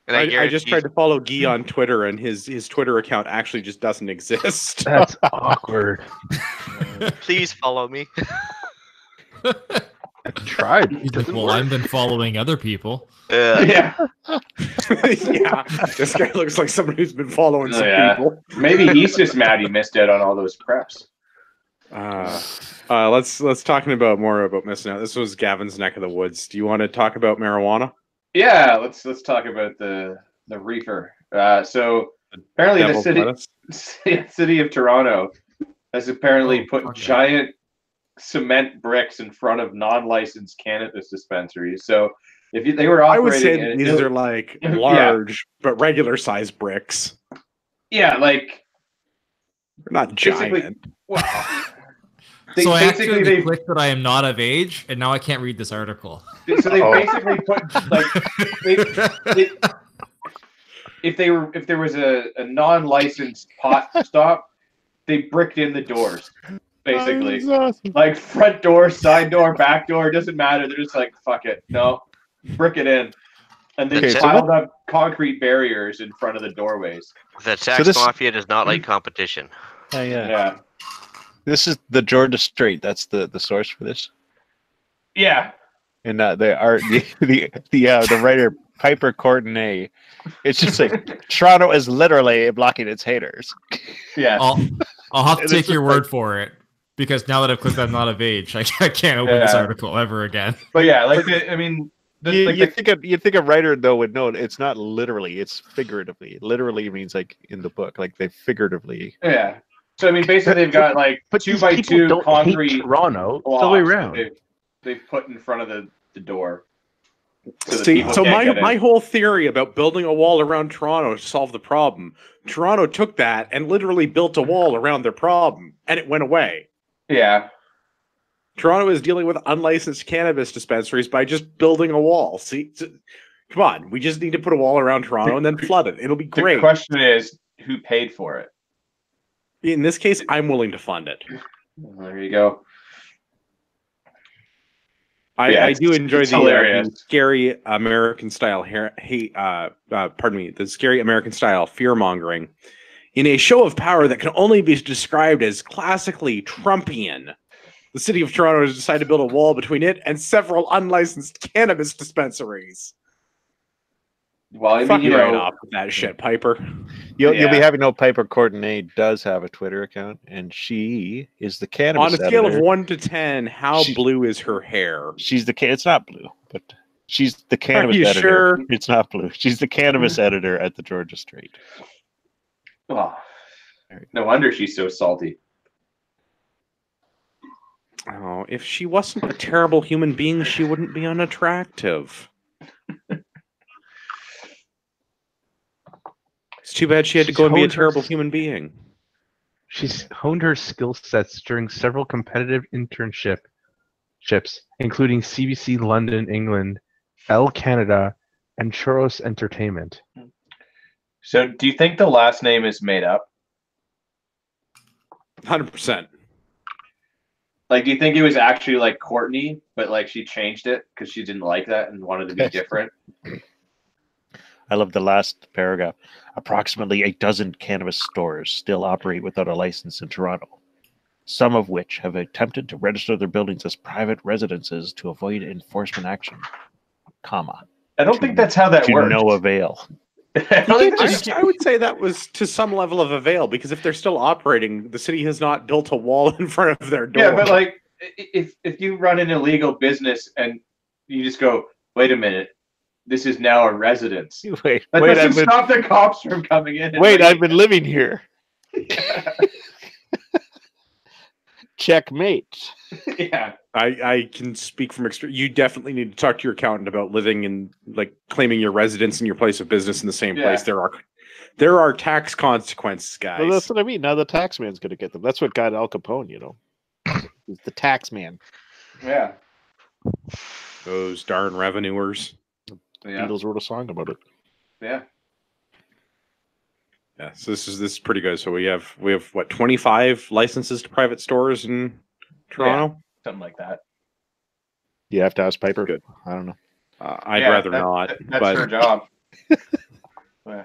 And I guarantee just tried to follow Guy on Twitter, and his Twitter account actually just doesn't exist. That's awkward. Please follow me. I tried. He's like, well, I've been following other people. Yeah. Yeah, this guy looks like someone who's been following some people. Maybe he's just mad he missed out on all those preps. Let's talking about more about missing out. This was Gavin's neck of the woods. Do you want to talk about marijuana? Yeah, let's talk about the reefer. So apparently Devil's the city of Toronto has apparently put giant cement bricks in front of non-licensed cannabis dispensaries. So if they were I would operating, say these are like large but regular size bricks. Yeah, like not Basically, giant. wow. So I basically accidentally they clicked that I am not of age, and now I can't read this article. so they basically put like they, if there was a non-licensed pot stop, they bricked in the doors. Basically, awesome. like front door, side door, back door, doesn't matter. They're just like, fuck it, no, brick it in, and they Okay, so piled up concrete barriers in front of the doorways. The tax mafia does not like competition. Yeah. This is the Georgia Strait. That's the source for this. Yeah. And the art, the writer Piper Courtenay. It's just like Toronto is literally blocking its haters. Yeah. I'll have to take your word for it, because now that I've clicked I'm not of age, I can't open this article ever again. But yeah, I mean, you think a writer though would know it's not literally, it's figuratively. Literally means like in the book, like they figuratively. Yeah. So I mean, basically they've got like 2x2 concrete Toronto. It's the way around. They've put in front of the door. So my whole theory about building a wall around Toronto to solve the problem, Toronto took that and literally built a wall around their problem, and it went away. Yeah. Toronto is dealing with unlicensed cannabis dispensaries by just building a wall. See, come on, we just need to put a wall around Toronto and then flood it. It'll be great. The question is, who paid for it? In this case, I'm willing to fund it. There you go. I do enjoy the scary American style the scary American style fear mongering in a show of power that can only be described as classically Trumpian. The city of Toronto has decided to build a wall between it and several unlicensed cannabis dispensaries. Well, I Fuck mean, you right off with that shit, Piper. You'll be happy to know Piper Courtenay does have a Twitter account, and she is the cannabis On a scale editor. of 1 to 10, how blue is her hair? She's the it's not blue, but she's the cannabis editor. Sure? It's not blue. She's the cannabis editor at the Georgia Strait. Oh, no wonder she's so salty. Oh, if she wasn't a terrible human being, she wouldn't be unattractive. It's too bad she had to go and be a terrible human being. She's honed her skill sets during several competitive internships, including CBC London, England, Elle Canada, and Churros Entertainment. So, do you think the last name is made up? 100%. Like, do you think it was actually like Courtney, but like she changed it because she didn't like that and wanted to be different? I love the last paragraph. Approximately a dozen cannabis stores still operate without a license in Toronto, some of which have attempted to register their buildings as private residences to avoid enforcement action. Comma. I don't think that's how that works. To no avail. I would say that was to some level of avail, because if they're still operating, the city has not built a wall in front of their door. Yeah, but like, if you run an illegal business and you just go, wait a minute, this is now a residence. Wait, that doesn't stop the cops from coming in. Wait, I've been living here. Yeah. Checkmate. Yeah. I can speak from experience. You definitely need to talk to your accountant about living in, like, claiming your residence and your place of business in the same place. There are tax consequences, guys. Well, that's what I mean. Now the tax man's going to get them. That's what got Al Capone, you know. He's the tax man. Yeah. Those darn revenuers. Yeah. Beatles wrote a song about it. Yeah. Yeah. So this is pretty good. So we have what, 25 licenses to private stores in Toronto? Yeah, something like that. You have to ask Piper. Good. I don't know. I'd rather not. That's her job. Yeah.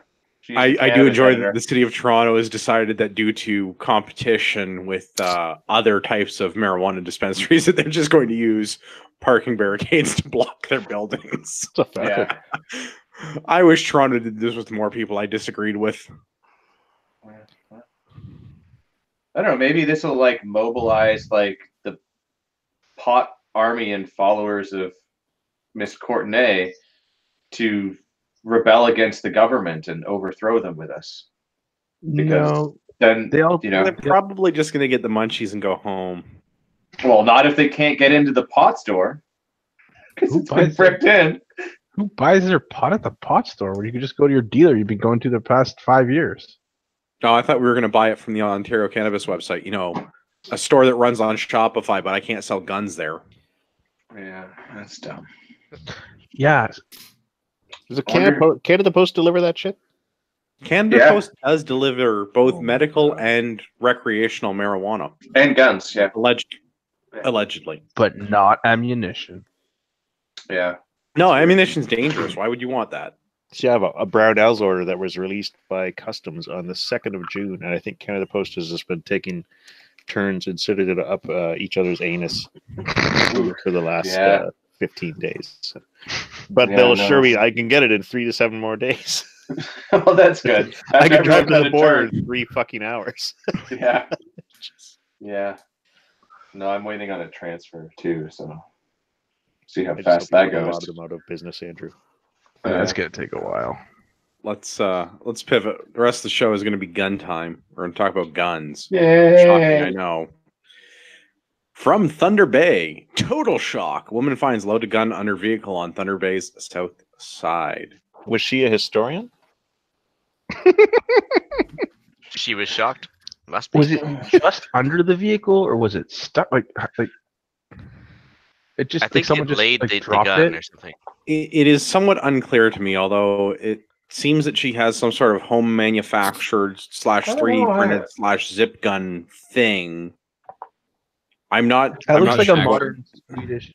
I do enjoy that the city of Toronto has decided that due to competition with other types of marijuana dispensaries that they're just going to use parking barricades to block their buildings. Yeah. I wish Toronto did this with more people I disagreed with. I don't know. Maybe this will like mobilize like the pot army and followers of Miss Courtenay to rebel against the government and overthrow them with us. Because then they're probably just going to get the munchies and go home. Well, not if they can't get into the pot store. Because it's been bricked in. Who buys their pot at the pot store where you can just go to your dealer you've been going to the past 5 years? Oh, I thought we were going to buy it from the Ontario Cannabis website. You know, a store that runs on Shopify, but I can't sell guns there. Yeah, that's dumb. Yeah. Does Canada Post deliver that shit? Canada Post does deliver both medical and recreational marijuana. And guns, yeah. Allegedly. But not ammunition. Yeah. No, ammunition's dangerous. Why would you want that? So you have a Brownells order that was released by Customs on the 2nd of June, and I think Canada Post has just been taking turns and sitting it up each other's anus for the last 15 days. But they'll assure me I can get it in 3 to 7 more days. Well, that's good. I can drive to the border in 3 fucking hours. Yeah. Yeah. No, I'm waiting on a transfer too, so see how fast that goes. A lot of them out of business, Andrew. That's gonna take a while. Let's pivot. The rest of the show is going to be gun time. We're going to talk about guns. Yay! Shocking, I know. From Thunder Bay, total shock. Woman finds loaded gun under vehicle on Thunder Bay's south side. Was she a historian? She was shocked. Must be. Was it just under the vehicle, or was it stuck? Like it just. I think someone it just laid the dropped gun it or something. It is somewhat unclear to me, although it seems that she has some sort of home manufactured / 3D printed / zip gun thing. I'm not. That looks not like sure. a modern Swedish.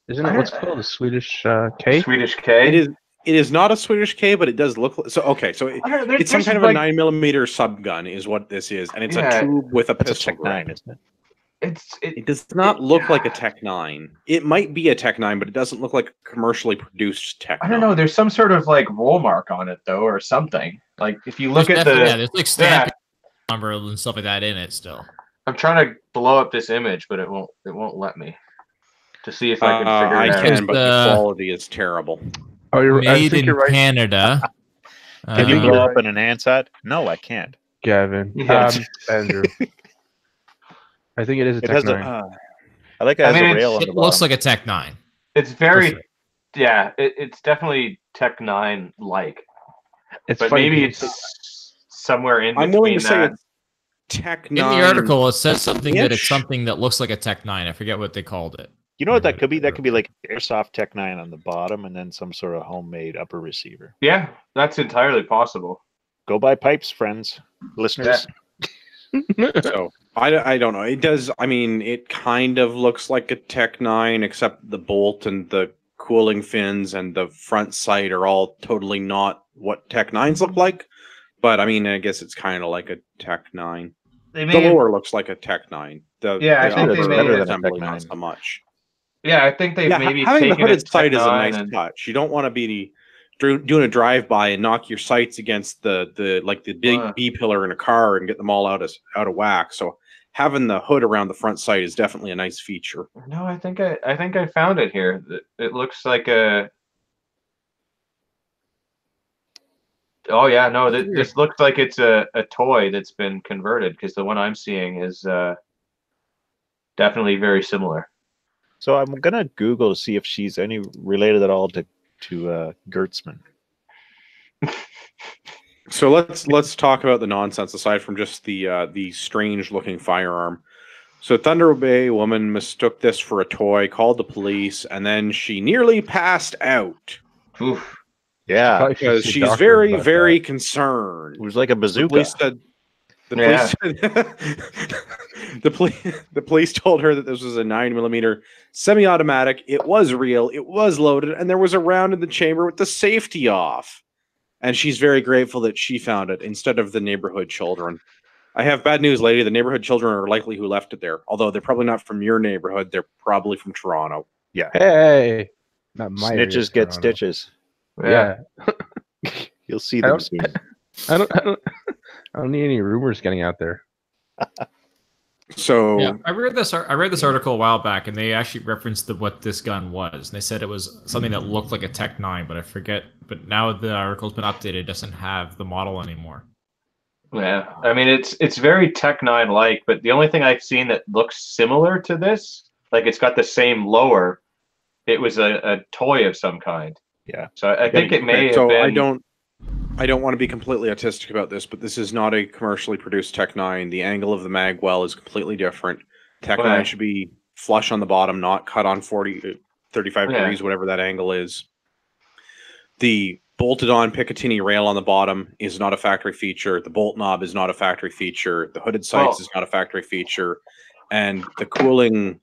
Isn't it? What's it called? A Swedish K? Swedish K? It is not a Swedish K, but it does look like, so. Okay, so it's some kind of a 9mm sub gun, is what this is, and it's a tube with a pistol grip. Isn't it? It does not look like a Tech 9. It might be a Tech 9, but it doesn't look like a commercially produced Tech 9. I don't know. There's some sort of like roll mark on it though, or something. Like if you look at there's like stamp number and stuff like that in it still. I'm trying to blow up this image, but it won't let me. To see if I can figure it out. I can, but the quality is terrible. Oh, made in Canada. Can you blow up and enhance that? No, I can't. Gavin. Andrew. I think it is a Tech 9. I like it has a rail on the bottom. It looks like a Tech 9. It's very, it's definitely Tech 9 like. But funny, maybe it's somewhere in between. I'm willing to say it's Tech 9. In the article, it says something that it's something that looks like a Tech 9. I forget what they called it. You know what that could be? That could be like Airsoft Tech 9 on the bottom and then some sort of homemade upper receiver. Yeah, that's entirely possible. Go buy pipes, friends, listeners. So I don't know. It does. I mean, it kind of looks like a Tech 9, except the bolt and the cooling fins and the front sight are all totally not what Tech 9s look like. But I mean, I guess it's kind of like a Tech 9. The lower looks like a Tech 9. I think it's better than a Tech 9. Not so much. Yeah, I think they've maybe having taken the hooded sight is a nice and... touch. You don't want to be doing a drive-by and knock your sights against the big B pillar in a car and get them all out of whack. So having the hood around the front sight is definitely a nice feature. No, I think I found it here. It looks like a. Oh yeah, no, this looks like it's a toy that's been converted, because the one I'm seeing is definitely very similar. So I'm gonna Google to see if she's any related at all to Gertzman. So let's talk about the nonsense aside from just the strange looking firearm. So Thunder Bay woman mistook this for a toy, called the police, and then she nearly passed out. Oof. Yeah, because she's very, very concerned. It was like a bazooka. The police told her that this was a 9mm semi-automatic. It was real. It was loaded, and there was a round in the chamber with the safety off. And she's very grateful that she found it instead of the neighborhood children. I have bad news, lady. The neighborhood children are likely who left it there. Although they're probably not from your neighborhood. They're probably from Toronto. Yeah. Hey, not my snitches get stitches. Yeah. You'll see them soon. I don't need any rumors getting out there. So yeah, I read this article a while back, and they actually referenced what this gun was. And they said it was something that looked like a Tech 9, but I forget. But now the article's been updated; it doesn't have the model anymore. Yeah, I mean it's very Tech 9 like, but the only thing I've seen that looks similar to this, like it's got the same lower, it was a toy of some kind. Yeah. So I think it may have been. I don't want to be completely autistic about this, but this is not a commercially produced Tech 9. The angle of the mag well is completely different. Tech 9 should be flush on the bottom, not cut on 35 degrees, whatever that angle is. The bolted on Picatinny rail on the bottom is not a factory feature. The bolt knob is not a factory feature. The hooded sights is not a factory feature. And the cooling,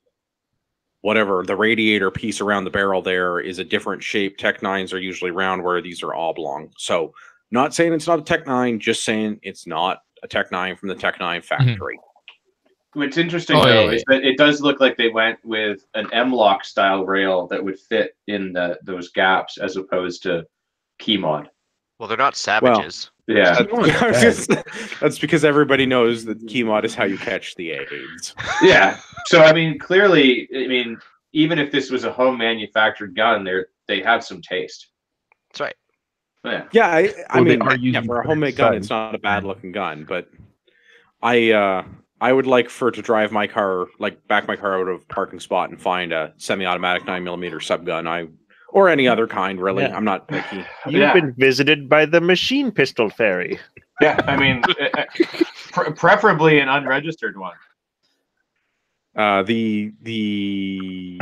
whatever, the radiator piece around the barrel there is a different shape. Tech 9s are usually round, where these are oblong. So, not saying it's not a Tech 9, just saying it's not a Tech 9 from the Tech 9 factory. What's interesting, though, is that it does look like they went with an M-LOK style rail that would fit in those gaps as opposed to key mod. Well, they're not savages. Well, yeah. That's because everybody knows that key mod is how you catch the AIDS. Yeah. So, I mean, clearly, even if this was a home manufactured gun, they have some taste. That's right. Yeah, I mean, for a homemade gun, it's not a bad looking gun, but I would like to drive my car, back my car out of a parking spot and find a semi-automatic 9mm sub gun. Or any other kind, really. Yeah. I'm not picky. You've been visited by the machine pistol fairy. Yeah, I mean, preferably an unregistered one. The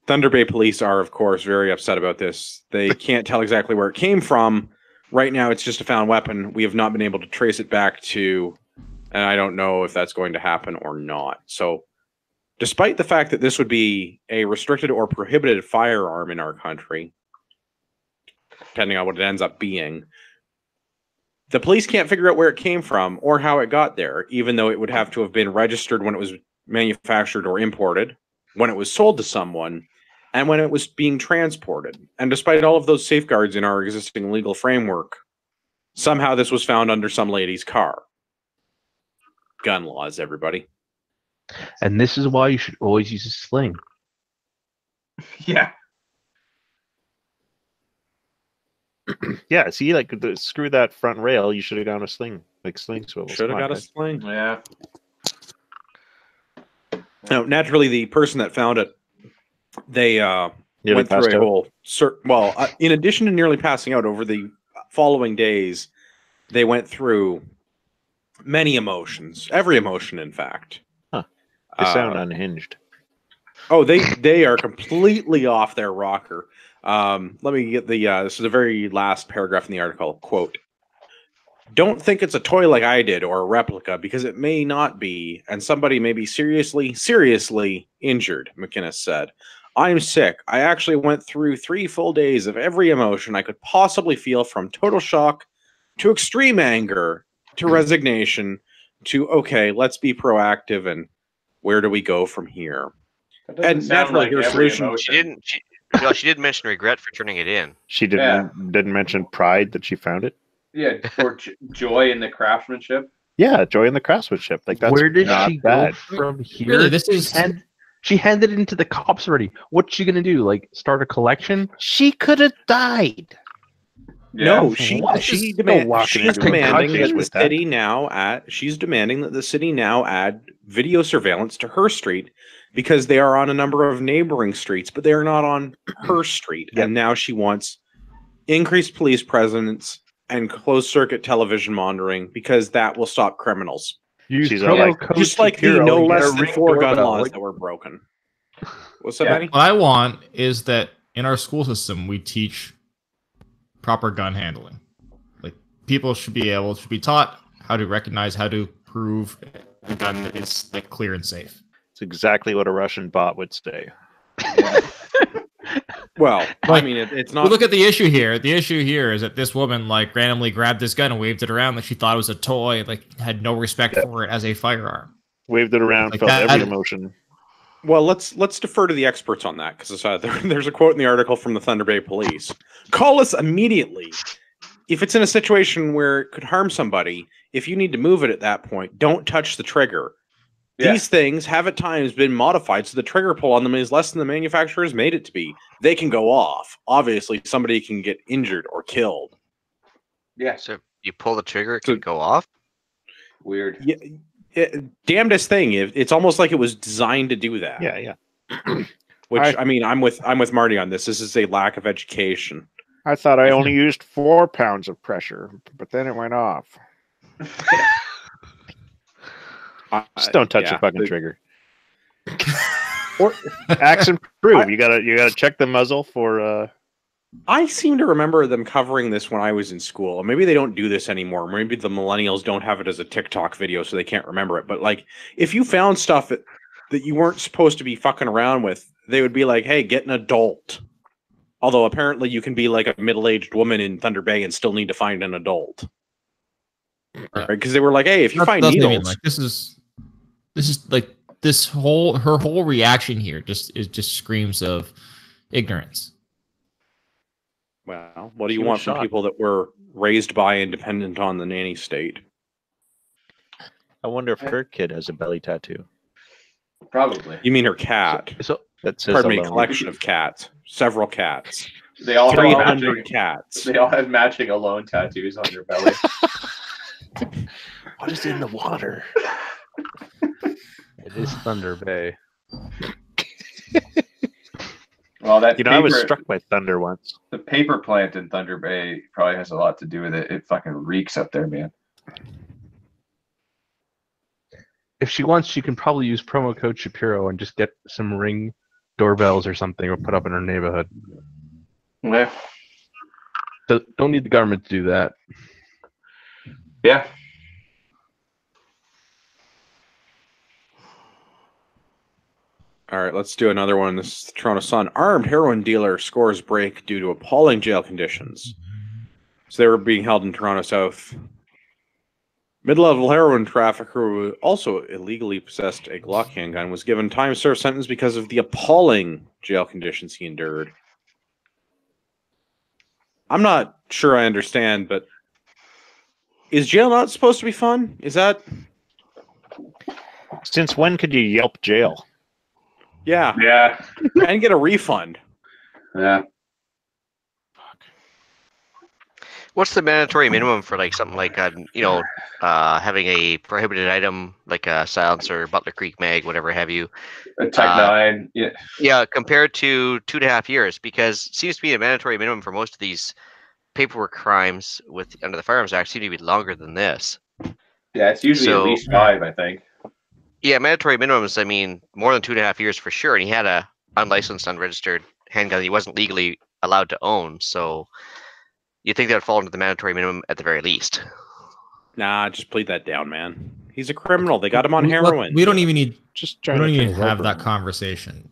Thunder Bay police are, of course, very upset about this. They can't tell exactly where it came from. Right now, it's just a found weapon. We have not been able to trace it back to, and I don't know if that's going to happen or not. So, despite the fact that this would be a restricted or prohibited firearm in our country, depending on what it ends up being, the police can't figure out where it came from or how it got there, even though it would have to have been registered when it was manufactured or imported, when it was sold to someone, and when it was being transported. And despite all of those safeguards in our existing legal framework, somehow this was found under some lady's car. Gun laws, everybody. And this is why you should always use a sling. Yeah. Yeah, see, screw that front rail. You should have gone a sling, sling swivel. Should have got a sling. Yeah. Now, naturally, the person that found it, they went through a whole... in addition to nearly passing out over the following days, they went through many emotions. Every emotion, in fact. Huh. They sound unhinged. Oh, they are completely off their rocker. Let me get this is the very last paragraph in the article. Quote, "Don't think it's a toy like I did or a replica, because it may not be, and somebody may be seriously injured," McInnes said. "I'm sick. I actually went through 3 full days of every emotion I could possibly feel, from total shock to extreme anger to resignation to, okay, let's be proactive and where do we go from here?" And naturally, her solution... She didn't mention regret for turning it in. She didn't mention pride that she found it. Yeah, or joy in the craftsmanship. Yeah, joy in the craftsmanship. That's where did not she bad. go from here? Really, this is... She handed it into the cops already. What's she gonna do? Start a collection? She could have died. Yeah. No, she's demanding that the city now add video surveillance to her street, because they are on a number of neighboring streets, but they are not on her street. Yep. And now she wants increased police presence and closed circuit television monitoring, because that will stop criminals. She's just like the no less than 4 gun laws that were broken. What's that, Benny? What I want is that in our school system we teach proper gun handling. People should be taught how to recognize, how to prove a gun is clear and safe. It's exactly what a Russian bot would say. Well, I mean, it's not. Look at the issue here. The issue here is that this woman randomly grabbed this gun and waved it around like she thought it was a toy, had no respect for it as a firearm. Waved it around, felt every emotion. Well, let's defer to the experts on that, because there's a quote in the article from the Thunder Bay Police. "Call us immediately if it's in a situation where it could harm somebody. If you need to move it at that point, don't touch the trigger. Yeah. These things have at times been modified so the trigger pull on them is less than the manufacturers made it to be. They can go off. Obviously, somebody can get injured or killed." Yeah. So you pull the trigger, it can go off? Weird. Yeah, damnedest thing. It's almost like it was designed to do that. Yeah. Which, I'm with Marty on this. This is a lack of education. I thought I only used 4 pounds of pressure, but then it went off. Just don't touch the fucking trigger. Or axe and prove. You gotta check the muzzle for. I seem to remember them covering this when I was in school. Maybe they don't do this anymore. Maybe the millennials don't have it as a TikTok video, so they can't remember it. But like, if you found stuff that you weren't supposed to be fucking around with, they would be like, "Hey, get an adult." Although apparently you can be like a middle-aged woman in Thunder Bay and still need to find an adult, right? Because they were like, "Hey, if you find needles, like, this is like her whole reaction here just screams of ignorance." Well, what do you want from people that were raised by and dependent on the nanny state? I wonder if her kid has a belly tattoo. Probably. You mean her cat? So that says pardon me, collection of cats. Several cats. They all 300 cats. They all have matching alone tattoos on their belly. What is in the water? It is Thunder Bay. Well, that I was struck by thunder once. The paper plant in Thunder Bay probably has a lot to do with it. It fucking reeks up there, man. If she wants, she can probably use promo code Shapiro and just get some Ring doorbells or something or put up in her neighborhood. Yeah. Don't need the government to do that. Yeah. All right, let's do another one. This is the Toronto Sun. Armed heroin dealer scores break due to appalling jail conditions. So they were being held in Toronto South. Mid-level heroin trafficker who also illegally possessed a Glock handgun was given time-served sentence because of the appalling jail conditions he endured. I'm not sure I understand, but is jail not supposed to be fun? Is that... Since when could you Yelp jail? Yeah. Yeah. And get a refund. Yeah. What's the mandatory minimum for like something like having a prohibited item like a silencer, Butler Creek mag, whatever have you? A Tech 9. Yeah. Yeah, compared to 2.5 years, because it seems to be a mandatory minimum for most of these paperwork crimes under the Firearms Act seem to be longer than this. Yeah, it's usually at least 5, I think. Yeah, mandatory minimums, I mean, more than 2.5 years for sure. And he had a unlicensed, unregistered handgun that he wasn't legally allowed to own. So you think that would fall into the mandatory minimum at the very least. Nah, just plead that down, man. He's a criminal. They got him on heroin. We don't even need we don't even have that conversation.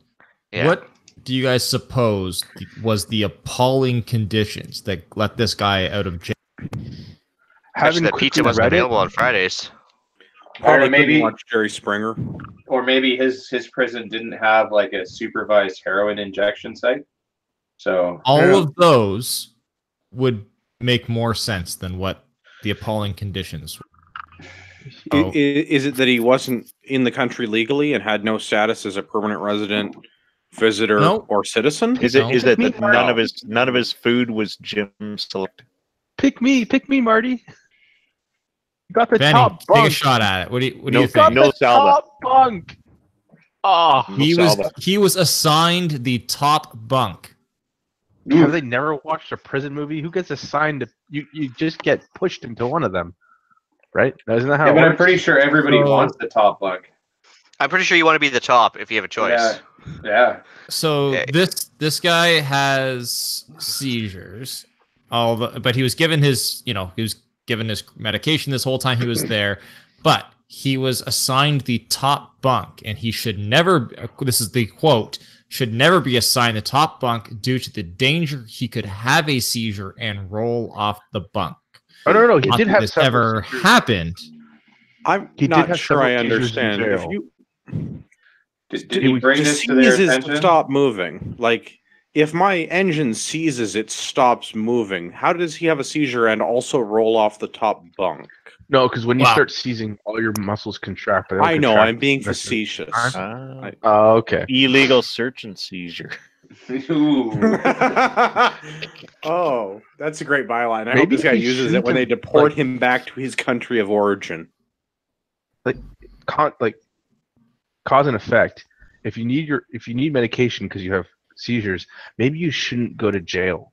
Yeah. What do you guys suppose was the appalling conditions that let this guy out of jail? Actually, that pizza wasn't available on Fridays. Probably Or maybe watch Jerry Springer. Or maybe his prison didn't have like a supervised heroin injection site. So all of those would make more sense than what the appalling conditions were. Is it that he wasn't in the country legally and had no status as a permanent resident, visitor, or citizen? Is it that none of his food was gym select? Pick me, Marty. You got the Benny, top bunk. take a shot at it. What do you think? No Salva. Top bunk. Oh, he was assigned the top bunk. Have they never watched a prison movie? Who gets assigned to you just get pushed into one of them. Right? Isn't that how it but works? I'm pretty sure everybody wants the top bunk. I'm pretty sure you want to be the top if you have a choice. Yeah. So this guy has seizures. But he was given his medication this whole time he was there, but he was assigned the top bunk, and he should never, this is the quote, should never be assigned the top bunk due to the danger he could have a seizure and roll off the bunk. Oh, no, he Not did that have this several ever seizures. happened. I'm He did not have sure I several seizures in understand. jail. Did he bring this to their seizes attention? to stop moving. Like, if my engine seizes, it stops moving. How does he have a seizure and also roll off the top bunk? No, because when you start seizing, all your muscles contract. But they don't I know, contract I'm being at the same facetious. time. Oh, okay. Illegal search and seizure. Ooh. Oh, that's a great byline. I hope Maybe this guy he uses it shouldn't when they have, deport him back to his country of origin. Cause and effect. If you need medication because you have seizures, maybe you shouldn't go to jail.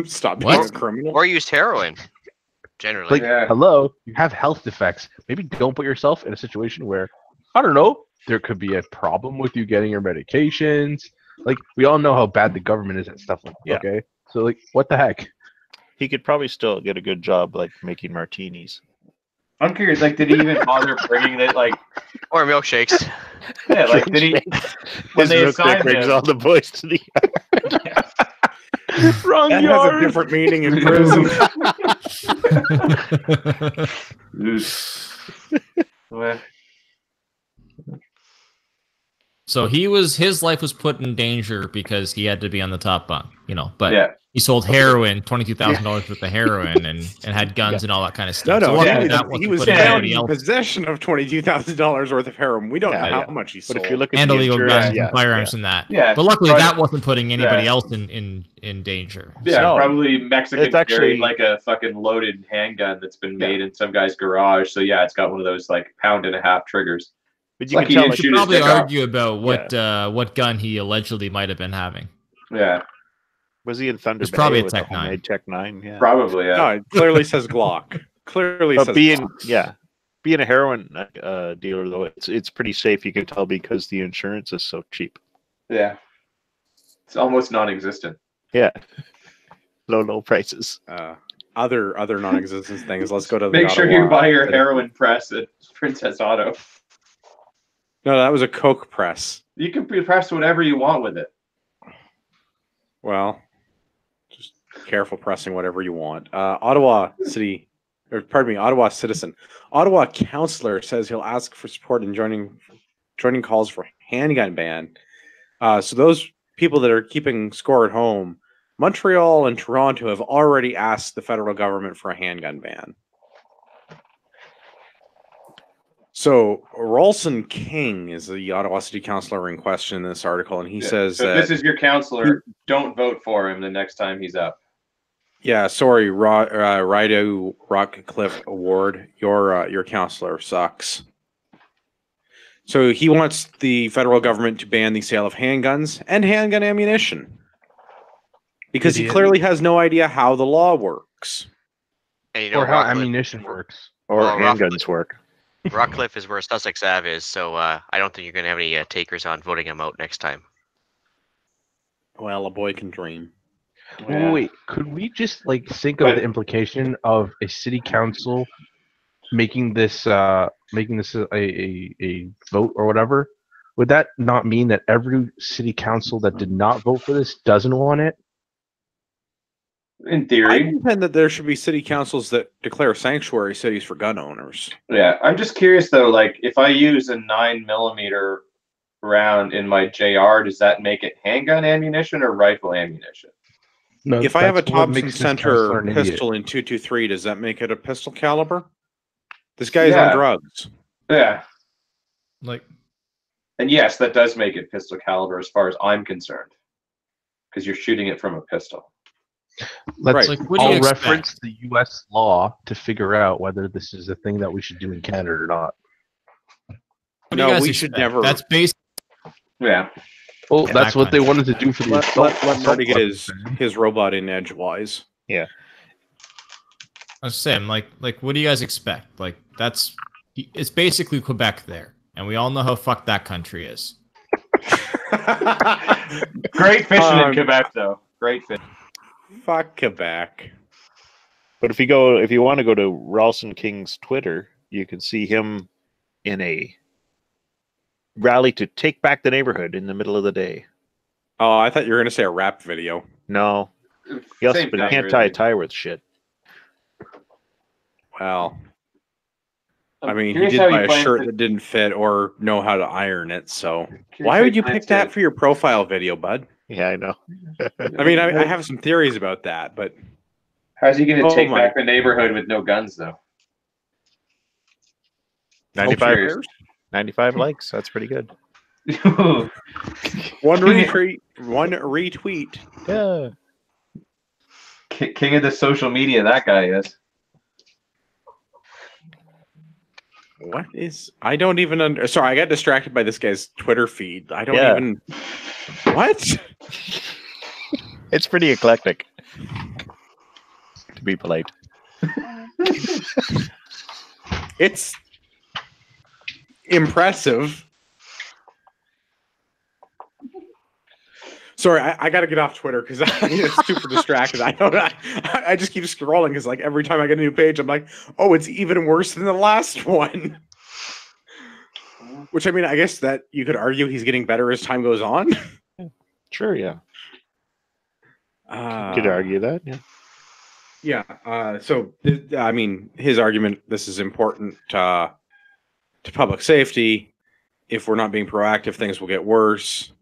Stop being What? a criminal. Or used heroin. Generally. Like, hello, you have health defects. Maybe don't put yourself in a situation where, I don't know, there could be a problem with you getting your medications. Like, we all know how bad the government is at stuff like that, okay? So, like, what the heck? He could probably still get a good job, like, making martinis. I'm curious, like, did he even bother bringing it, like... Or milkshakes. Yeah, like, did he... When His they milkshake assigned brings him... all the boys to the Wrong That yard. has a different meaning in prison. Well, So his life was put in danger because he had to be on the top bunk, but yeah. he sold heroin, $22,000 worth of heroin and had guns and all that kind of stuff. No, So yeah, luckily that wasn't he was putting found anybody in else possession of $22,000 worth of heroin. We don't know how much he sold. But if you look at and the illegal insurance, guns and firearms and that. Yeah, But luckily but- that wasn't putting anybody Yeah. else in danger. Yeah, No, probably Mexican it's actually- carried like a fucking loaded handgun that's been made in some guy's garage. So yeah, it's got one of those like 1.5-pound triggers. but you Lucky can tell he like, didn't You shoot his probably dick off. argue about what gun he allegedly might have been having. Yeah, was he in Thunder It's Bay probably a with Tech the homemade Tech 9? Yeah. probably. Yeah. No, it clearly says Glock. Clearly But says being Glock. being a heroin dealer though, it's pretty safe. You can tell because the insurance is so cheap. Yeah. It's almost non-existent. Yeah, low prices. Other non-existent things. Let's go to the Make sure you Ottawa buy your Citizen. heroin press at Princess Auto. No, that was a Coke press. You can press whatever you want with it. Well, just careful pressing whatever you want. Ottawa Citizen. Ottawa councillor says he'll ask for support in joining calls for handgun ban. So those people that are keeping score at home, Montreal and Toronto have already asked the federal government for a handgun ban. So Ralston King is the Ottawa City Councillor in question in this article, and he says so that this is your counselor. Don't vote for him the next time he's up. yeah, sorry, Rideau Rockcliffe Award, your councillor sucks. So he wants the federal government to ban the sale of handguns and handgun ammunition because he clearly has no idea how the law works. And you know, Or how Rockcliffe, ammunition works. Or Well, handguns work. Rockcliffe is where Sussex Ave is, so I don't think you're going to have any takers on voting him out next time. Well, a boy can dream. Yeah. Wait, could we just like think of the implication of a city council making this a vote or whatever? Would that not mean that every city council that did not vote for this doesn't want it? In I theory. contend that there should be city councils that declare sanctuary cities for gun owners. Yeah. I'm just curious though, like if I use a 9mm round in my JR, does that make it handgun ammunition or rifle ammunition? No, If I have a that's what Thompson makes this councillor Center an idiot. pistol in 223, does that make it a pistol caliber? This guy's on drugs. Yeah. Like, And yes, that does make it pistol caliber as far as I'm concerned. Because you're shooting it from a pistol. Let's Right. like, what do you all expect? reference the U.S. law to figure out whether this is a thing that we should do in Canada or not. What do No, you guys we should expect? never. That's based. Yeah. Well, Yeah, that's that what kind they of wanted to do for the Let assault Marty get weapons. his robot in edgewise. I was saying, like, what do you guys expect? Like, it's basically Quebec there, and we all know how fucked that country is. Great fishing in Quebec, though. Great fishing. Fuck Quebec. But if you want to go to Ralston King's Twitter, you can see him in a rally to take back the neighborhood in the middle of the day. Oh, I thought you were going to say a rap video. No, he also Same thing, can't tie a really. tie with shit. Well, I I'm mean, he curious did how buy a plans shirt to- that didn't fit or know how to iron it. So curious why how would he you plans pick that to- for your profile video, bud? Yeah, I know. I mean, I have some theories about that, but How's he going to Oh take my- back the neighborhood with no guns, though? 95, 95 likes. That's pretty good. one retweet. Yeah. King of the social media, that guy is. What is? I don't even Sorry, I got distracted by this guy's Twitter feed. I don't Yeah. even. What? It's pretty eclectic. To be polite. It's impressive. Sorry, I got to get off Twitter because it's super distracted. I just keep scrolling because like every time I get a new page, I'm like, oh, it's even worse than the last one. Which I mean, I guess that you could argue he's getting better as time goes on. Sure, yeah. Could argue that, yeah. Yeah. So I mean, his argument: this is important to public safety. If we're not being proactive, things will get worse.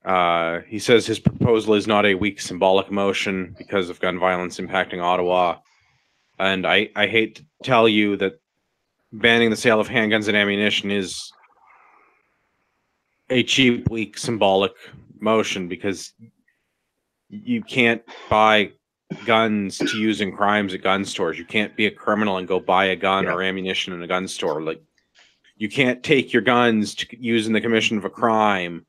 He says his proposal is not a weak symbolic motion because of gun violence impacting Ottawa. And I hate to tell you that banning the sale of handguns and ammunition is a cheap, weak symbolic motion because you can't buy guns to use in crimes at gun stores. You can't be a criminal and go buy a gun or ammunition in a gun store. Like, you can't take your guns to use in the commission of a crime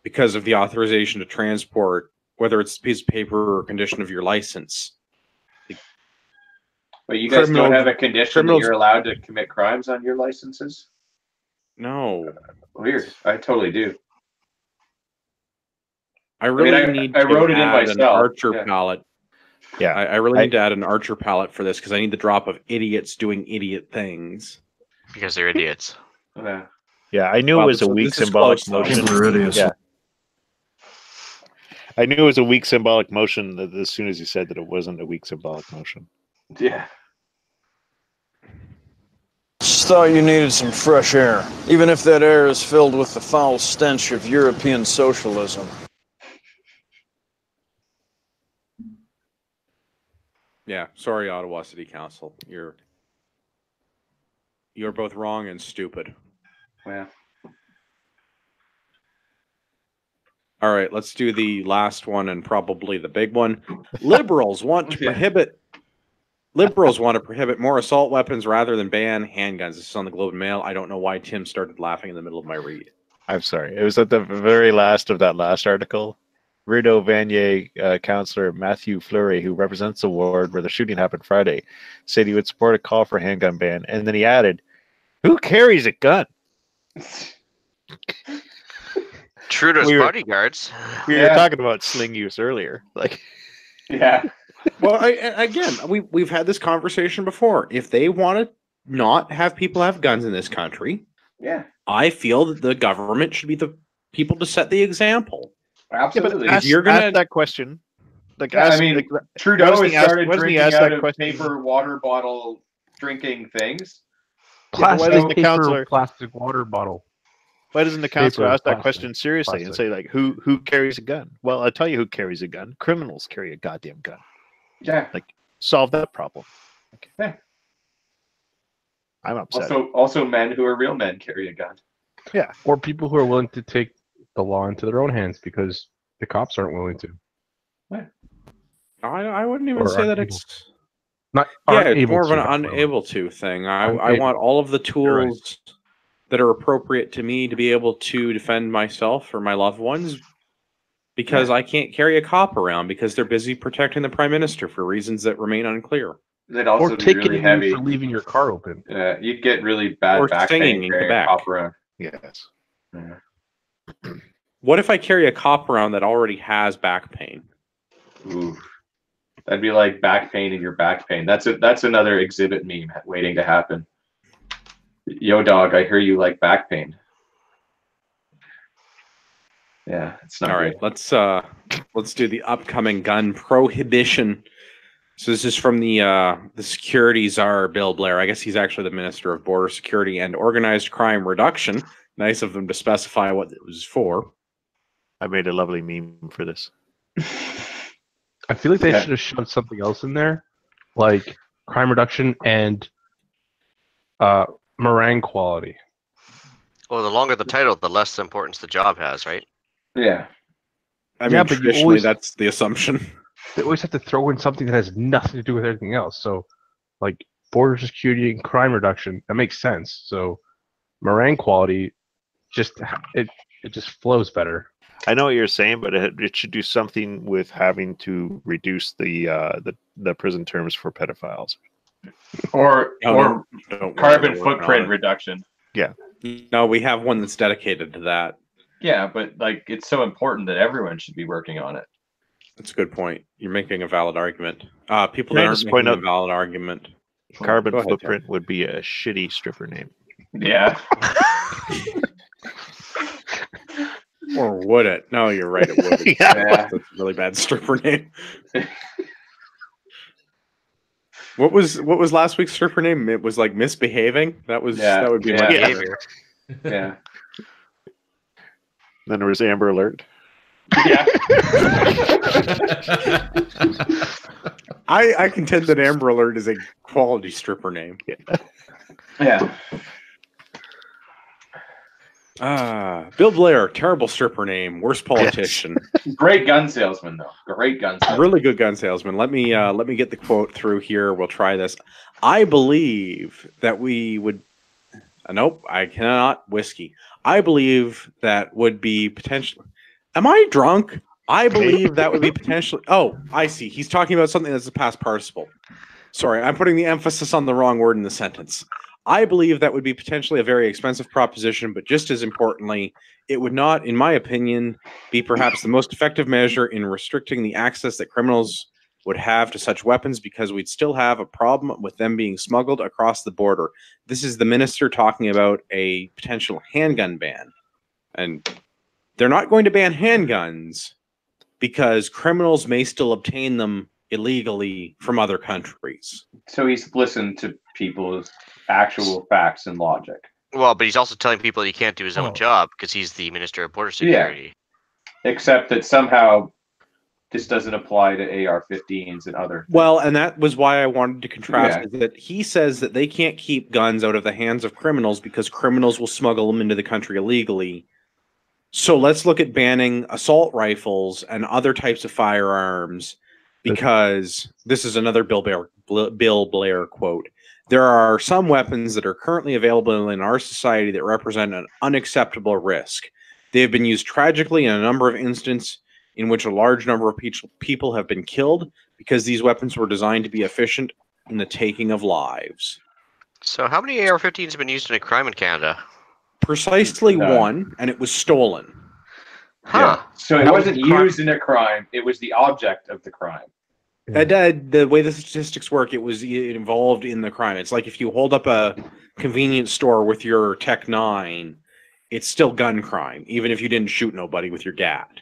because of the authorization to transport, whether it's a piece of paper or condition of your license. But you guys don't have a condition that you're allowed to commit crimes on your licenses? No. Weird. I totally do. I really need to wrote it in add an myself. Archer palette. Yeah. I really need to add an Archer palette for this because I need the drop of idiots doing idiot things. Because they're idiots. Yeah, I knew it was a weak symbolic motion. Yeah. I knew it was a weak symbolic motion as soon as you said that it wasn't a weak symbolic motion. Yeah. Just thought you needed some fresh air, even if that air is filled with the foul stench of European socialism. Yeah, sorry, Ottawa City Council. You're both wrong and stupid. Yeah. All right, let's do the last one and probably the big one. Liberals want to prohibit more assault weapons rather than ban handguns. This is on the Globe and Mail. I don't know why Tim started laughing in the middle of my read. I'm sorry. It was at the very last of that last article. Rideau Vanier councillor Matthew Fleury, who represents the ward where the shooting happened Friday, said he would support a call for handgun ban. And then he added, "Who carries a gun?" Trudeau's bodyguards. We were talking about sling use earlier. Like, yeah. Well, we've had this conversation before. If they want to not have people have guns in this country, yeah, I feel that the government should be the people to set the example. Absolutely. If you're gonna ask that question, like, yeah, I mean, like, Trudeau has started drinking out of question? paper water bottle drinking things. Plastic water bottle. Why doesn't the councillor ask that question seriously and say, like, who carries a gun? Well, I'll tell you who carries a gun. Criminals carry a goddamn gun. Yeah. Like, solve that problem. Okay. Yeah. I'm upset. Also men who are real men carry a gun. Yeah. Or people who are willing to take the law into their own hands because the cops aren't willing to. Yeah. I wouldn't even say that it's not. Yeah, it's more of an unable to thing. I want all of the tools that are appropriate to me to be able to defend myself or my loved ones, because I can't carry a cop around because they're busy protecting the prime minister for reasons that remain unclear. They'd also or be taking really heavy for leaving your car open. Yeah, you'd get really bad back pain carrying a cop around. Yes. Yeah. What if I carry a cop around that already has back pain? Ooh. That'd be like back pain in your back pain. That's another exhibit meme waiting to happen. Yo, dog, I hear you like back pain. Yeah, it's not all right. Let's do the upcoming gun prohibition. So this is from the security czar, Bill Blair. I guess he's actually the Minister of Border Security and Organized Crime Reduction. Nice of them to specify what it was for. I made a lovely meme for this. I feel like they should have shown something else in there, like crime reduction and meringue quality. Well, the longer the title, the less importance the job has, right? Yeah. I mean, traditionally, that's the assumption. They always have to throw in something that has nothing to do with everything else. So, like, border security and crime reduction, that makes sense. So, meringue quality, it just flows better. I know what you're saying, but it should do something with having to reduce the prison terms for pedophiles. Or don't carbon worry, footprint reduction. Yeah. No, we have one that's dedicated to that. Yeah, but like it's so important that everyone should be working on it. That's a good point. You're making a valid argument. People Can I that aren't just making point a out- valid argument. Carbon Go ahead, footprint would be a shitty stripper name. Yeah. Or would it? No, you're right. It would. Yeah. That's a really bad stripper name. What was last week's stripper name? It was like misbehaving. That would be my Behavior. Yeah. Then there was Amber Alert. Yeah. I contend that Amber Alert is a quality stripper name. Yeah. Bill Blair, terrible stripper name, worst politician. Great gun salesman though. Great gun salesman. Really good gun salesman. Let me get the quote through here. We'll try this. I believe that we would. Nope, I cannot. Whiskey. I believe that would be potentially. Am I drunk? I believe that would be potentially. Oh, I see. He's talking about something that's a past participle. Sorry, I'm putting the emphasis on the wrong word in the sentence. I believe that would be potentially a very expensive proposition, but just as importantly, it would not, in my opinion, be perhaps the most effective measure in restricting the access that criminals would have to such weapons, because we'd still have a problem with them being smuggled across the border. This is the minister talking about a potential handgun ban. And they're not going to ban handguns because criminals may still obtain them illegally from other countries. So he's listened to people's actual facts and logic. Well, but he's also telling people he can't do his own job because he's the Minister of Border Security. Yeah. Except that somehow this doesn't apply to AR-15s and other things. Well, and that was why I wanted to contrast is that he says that they can't keep guns out of the hands of criminals because criminals will smuggle them into the country illegally. So let's look at banning assault rifles and other types of firearms, because this is another Bill Blair quote. There are some weapons that are currently available in our society that represent an unacceptable risk. They have been used tragically in a number of instances in which a large number of people have been killed because these weapons were designed to be efficient in the taking of lives. So how many AR-15s have been used in a crime in Canada? Precisely one, and it was stolen. Huh. Yeah. So it wasn't used in a crime, it was the object of the crime. The way the statistics work, it was involved in the crime. It's like if you hold up a convenience store with your Tech 9, it's still gun crime, even if you didn't shoot nobody with your GAT.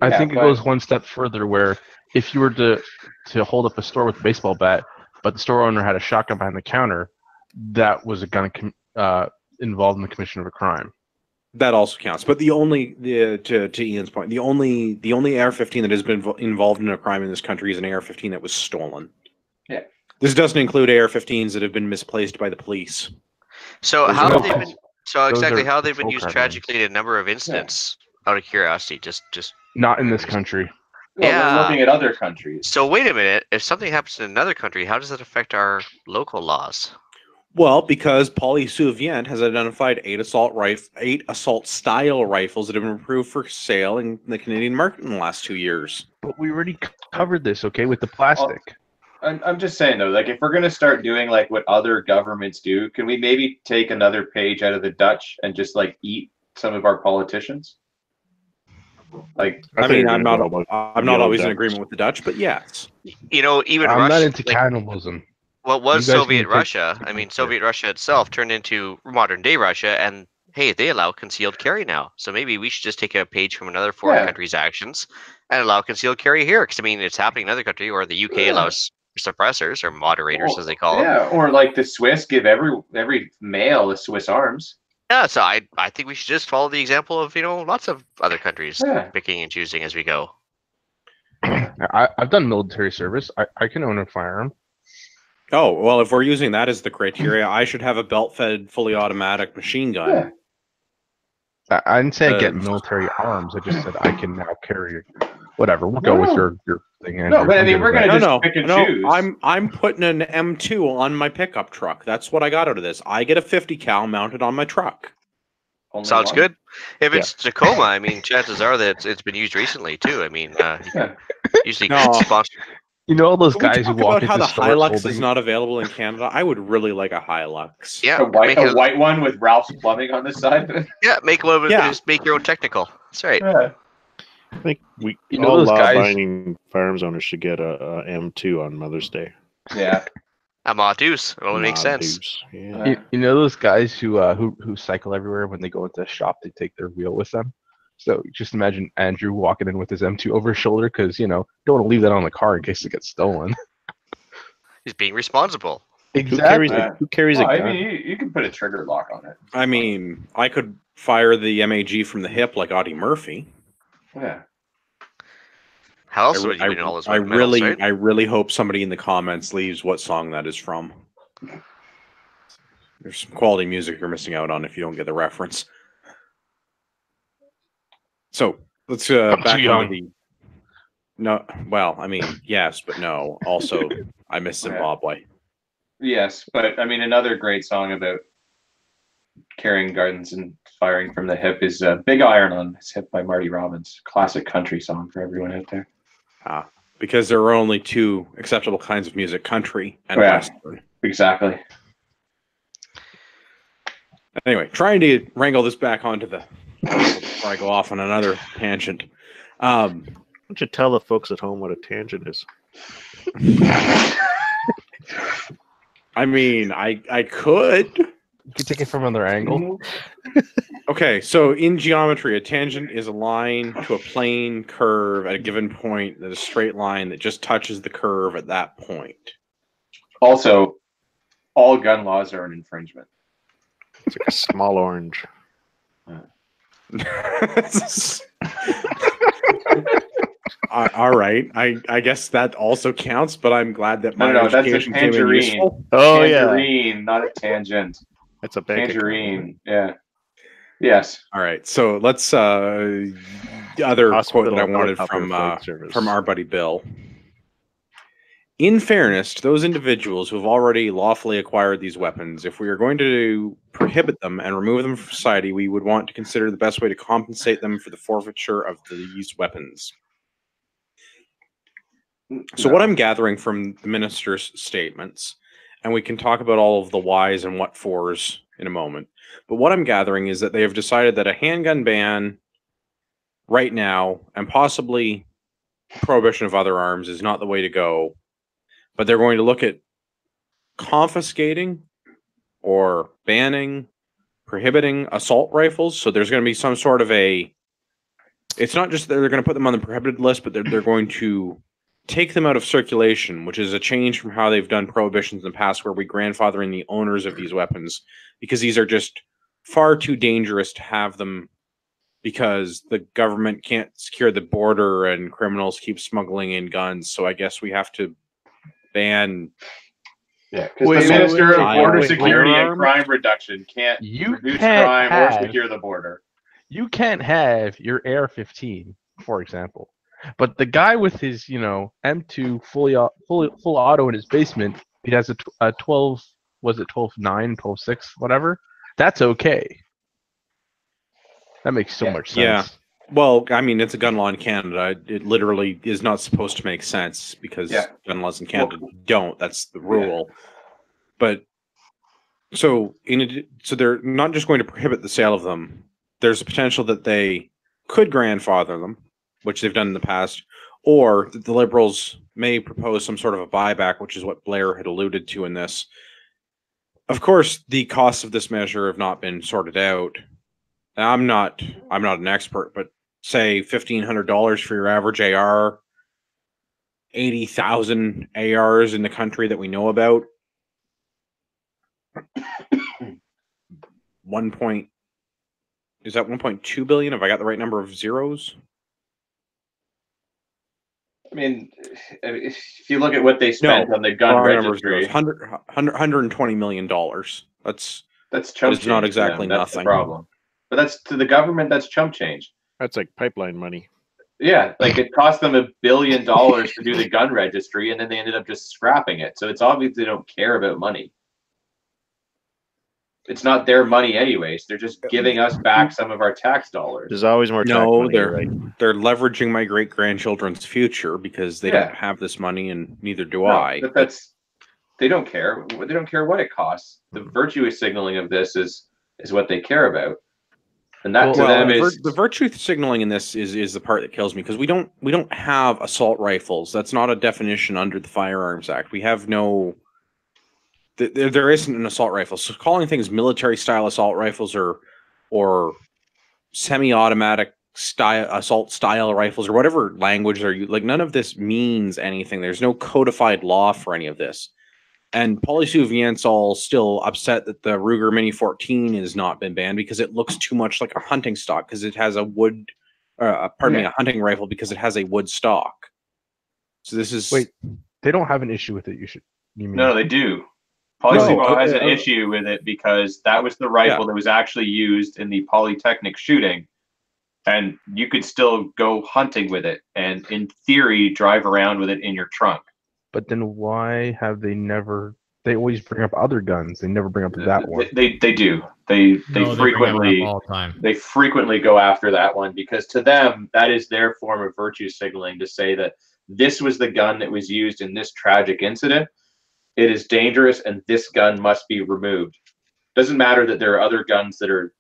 I think it goes one step further, where if you were to hold up a store with a baseball bat, but the store owner had a shotgun behind the counter, that was a gun involved in the commission of a crime. That also counts. But to Ian's point, the only AR-15 that has been involved in a crime in this country is an AR-15 that was stolen. Yeah. This doesn't include AR-15s that have been misplaced by the police. So Those how are have they no- been? So those exactly are how they've been full used crimes. tragically in a number of incidents? Out of curiosity, just Not in this country. Well, Yeah. we're looking at other countries. So wait a minute. If something happens in another country, how does that affect our local laws? Well, because Pauly Souvient has identified 8 assault style rifles that have been approved for sale in the Canadian market in the last 2 years. But we already covered this, okay, with the plastic. I'm just saying though, like if we're gonna start doing like what other governments do, can we maybe take another page out of the Dutch and just like eat some of our politicians? Like, I mean, I'm not always in agreement with the Dutch, but yes. You know, even I'm Russia. not into cannibalism. What was You guys Soviet can take- Russia? I mean, Soviet Russia itself turned into modern day Russia, and hey, they allow concealed carry now. So maybe we should just take a page from another foreign country's actions and allow concealed carry here. Because I mean, it's happening in another country, or the UK allows suppressors or moderators, as they call them. yeah, or like the Swiss give every male a Swiss arms. Yeah, so I think we should just follow the example of lots of other countries picking and choosing as we go. I've done military service. I can own a firearm. Oh, well, if we're using that as the criteria, I should have a belt-fed, fully automatic machine gun. I didn't say I get military arms. I just said I can now carry. Whatever. We'll go with your thing. Andrew. No, but I mean, we're gonna just pick and no, choose. I'm putting an M2 on my pickup truck. That's what I got out of this. I get a 50 cal mounted on my truck. Only Sounds one? good. If it's Tacoma, I mean, chances are that it's been used recently too. I mean, usually No. sponsored. You know all those Can we guys who talk walk about how into the stores Hilux holding. is not available in Canada? I would really like a Hilux. Yeah, A make it, white one with Ralph's Plumbing on the side. yeah, make one. Yeah. Just make your own technical. That's right. Yeah. I think You know all those guys- law-abiding firearms owners should get a M2 on Mother's Day. Yeah. A Modus. It only makes Nah, sense. dudes. Yeah. You know those guys who cycle everywhere when they go into a shop, they take their wheel with them. So just imagine Andrew walking in with his M2 over his shoulder because you don't want to leave that on the car in case it gets stolen. He's being responsible. Exactly. Who carries a Well, gun? I mean, you can put a trigger lock on it. I mean, I could fire the MAG from the hip like Audie Murphy. Yeah. How else would you win all those medals, right? I really hope somebody in the comments leaves what song that is from. There's some quality music you're missing out on if you don't get the reference. So let's back young. into the. No, well, I mean, yes, but no. Also, I miss Zimbabwe. Yes, but I mean, another great song about carrying guns and firing from the hip is "Big Iron on His Hip" by Marty Robbins. Classic country song for everyone out there. Because there are only two acceptable kinds of music: country and western. Exactly. Anyway, trying to wrangle this back onto the before I go off on another tangent. Why don't you tell the folks at home what a tangent is? I mean, I could. You can take it from another angle. Okay, so in geometry, a tangent is a line to a plane curve at a given point that is a straight line that just touches the curve at that point. Also, all gun laws are an infringement. It's like a small orange. All right, I guess that also counts, but I'm glad that my No, that's a education came in tangerine. useful. Oh Tangerine, not a tangent. It's a bank Tangerine. Yeah. Yes. All right, so let's the other quote that I wanted from our buddy Bill. In fairness to those individuals who have already lawfully acquired these weapons, if we are going to prohibit them and remove them from society, we would want to consider the best way to compensate them for the forfeiture of these weapons. So what I'm gathering from the minister's statements, and we can talk about all of the whys and what fors in a moment, but what I'm gathering is that they have decided that a handgun ban right now, and possibly prohibition of other arms, is not the way to go. But they're going to look at confiscating or banning, prohibiting assault rifles. So there's going to be some sort of a... It's not just that they're going to put them on the prohibited list, but they're going to take them out of circulation, which is a change from how they've done prohibitions in the past, where we grandfather in the owners of these weapons, because these are just far too dangerous to have them because the government can't secure the border and criminals keep smuggling in guns. So I guess we have to ban. Yeah, because the Minister of Border Security and Crime Reduction can't reduce crime or secure the border. You can't have your AR-15, for example, but the guy with his, M2 full auto in his basement, he has a 12, was it 12.9, 12.6, whatever. That's okay. That makes so much sense. Yeah. Well, I mean, it's a gun law in Canada. It literally is not supposed to make sense because gun laws in Canada don't. That's the rule. Yeah. But so they're not just going to prohibit the sale of them. There's a potential that they could grandfather them, which they've done in the past, or that the Liberals may propose some sort of a buyback, which is what Blair had alluded to in this. Of course, the costs of this measure have not been sorted out. I'm not an expert, but say $1,500 for your average AR, 80,000 ARs in the country that we know about. Is that 1.2 billion? Have I got the right number of zeros? I mean, if you look at what they spent on the gun registry, $120 million. That's chump change. Not exactly that's nothing. The problem. But that's to the government. That's chump change. That's like pipeline money. Yeah, like it cost them $1 billion to do the gun registry, and then they ended up just scrapping it. So it's obvious they don't care about money. It's not their money anyways. They're just giving us back some of our tax dollars. There's always more tax No, money, they're right? they're leveraging my great grandchildren's future because they don't have this money, and neither do I. But that's they don't care. They don't care what it costs. The virtue signaling of this is what they care about, and that to them is the virtue signaling in this is the part that kills me, because we don't have assault rifles. That's not a definition under the Firearms Act. We have no. There isn't an assault rifle. So calling things military style assault rifles or semi-automatic style assault style rifles or whatever language they're like, none of this means anything. There's no codified law for any of this. And Polysuvient's all still upset that the Ruger Mini 14 has not been banned because it looks too much like a hunting stock because it has a wood, a hunting rifle because it has a wood stock. So this is they don't have an issue with it. You mean? No, they do. Polysuivant has an issue with it because that was the rifle that was actually used in the Polytechnic shooting, and you could still go hunting with it and, in theory, drive around with it in your trunk. But then why have they never? They always bring up other guns. They never bring up that one. They do. They frequently all the time. They frequently go after that one because to them that is their form of virtue signaling to say that this was the gun that was used in this tragic incident. It is dangerous, and this gun must be removed. Doesn't matter that there are other guns that are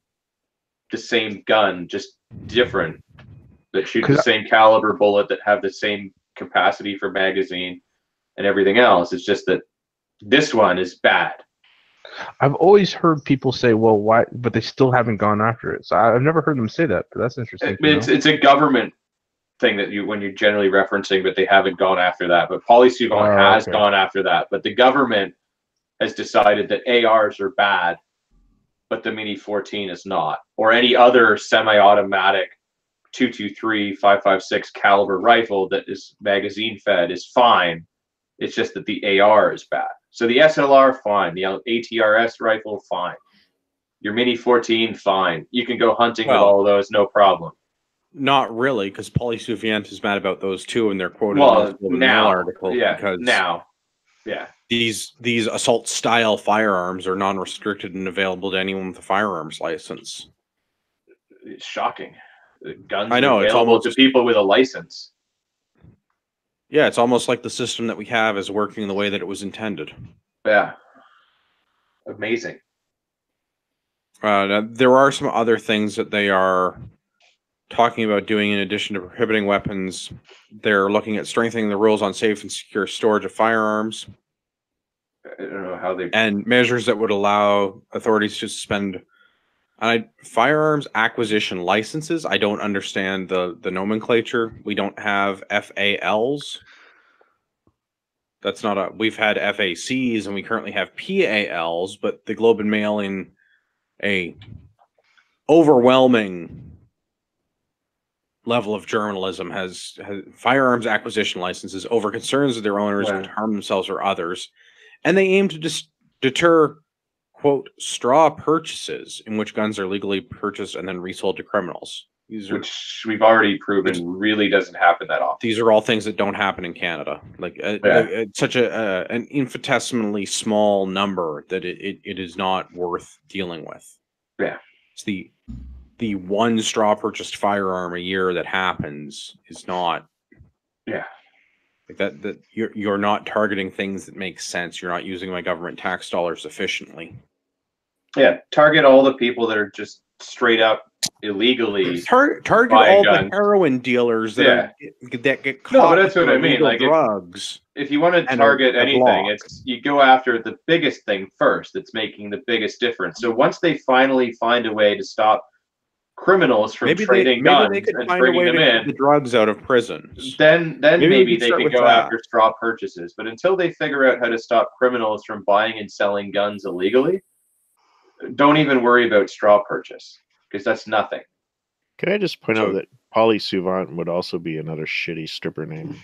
the same gun, just different, that shoot the same caliber bullet, that have the same capacity for magazine and everything else. It's just that this one is bad. I've always heard people say, "Well, why?" But they still haven't gone after it. So I've never heard them say that. But that's interesting. It's a government thing that when you're generally referencing, but they haven't gone after that. But Polysuivant has gone after that. But the government has decided that ARs are bad, but the Mini 14 is not, or any other semi-automatic 223, 5.56 caliber rifle that is magazine fed is fine. It's just that the AR is bad. So the SLR, fine. The ATRS rifle, fine. Your Mini 14, fine. You can go hunting with all of those, no problem. Not really, because Polysuivant is mad about those too, and they're quoted in the Mail article. These assault style firearms are non-restricted and available to anyone with a firearms license. It's shocking. Guns I know, are it's available almost to people with a license. Yeah, it's almost like the system that we have is working the way that it was intended. Yeah. Amazing. There are some other things that they are talking about doing in addition to prohibiting weapons. They're looking at strengthening the rules on safe and secure storage of firearms. I don't know how they... And measures that would allow authorities to suspend firearms acquisition licenses. I don't understand the nomenclature. We don't have FALs. That's not a... We've had FACs and we currently have PALs, but the Globe and Mail, in a overwhelming level of journalism, has firearms acquisition licenses over concerns of their owners could harm themselves or others, and they aim to deter, quote, straw purchases in which guns are legally purchased and then resold to criminals. Which we've already proven really doesn't happen that often. These are all things that don't happen in Canada. It's such an infinitesimally small number that it is not worth dealing with. Yeah, it's the one straw purchased firearm a year that happens is not. Yeah, like that you're not targeting things that make sense. You're not using my government tax dollars efficiently. Yeah, target all the people that are just straight up illegally target all the heroin dealers that get caught. No, but that's what I mean. Like drugs. If you want to target anything, it's you go after the biggest thing first. That's making the biggest difference. So once they finally find a way to stop criminals from trading guns and bringing them in, the drugs out of prisons, then maybe they can go after straw purchases. But until they figure out how to stop criminals from buying and selling guns illegally, don't even worry about straw purchase, because that's nothing. Can I just point out that Polysuivant would also be another shitty stripper name?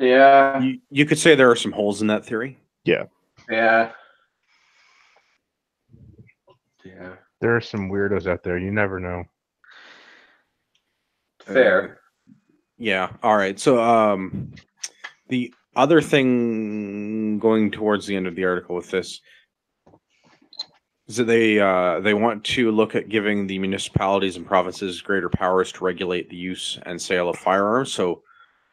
Yeah. You could say there are some holes in that theory. Yeah. Yeah. There are some weirdos out there. You never know. Fair. Yeah. All right. So the other thing going towards the end of the article with this, is that they want to look at giving the municipalities and provinces greater powers to regulate the use and sale of firearms. So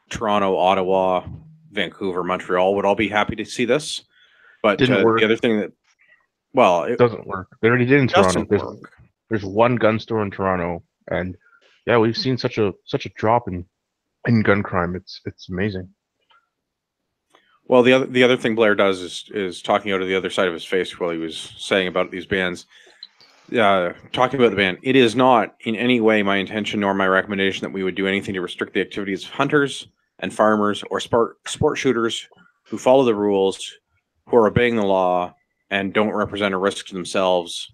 Toronto, Ottawa, Vancouver, Montreal would all be happy to see this. But Didn't work. the other thing that, well, it doesn't work. They already did in Toronto. doesn't work. There's one gun store in Toronto, and yeah, we've seen such a drop in gun crime. It's amazing. Well, the other thing Blair does is talking out of the other side of his face while he was saying about these bans. Talking about the ban, it is not in any way my intention nor my recommendation that we would do anything to restrict the activities of hunters and farmers or sport shooters who follow the rules, who are obeying the law, and don't represent a risk to themselves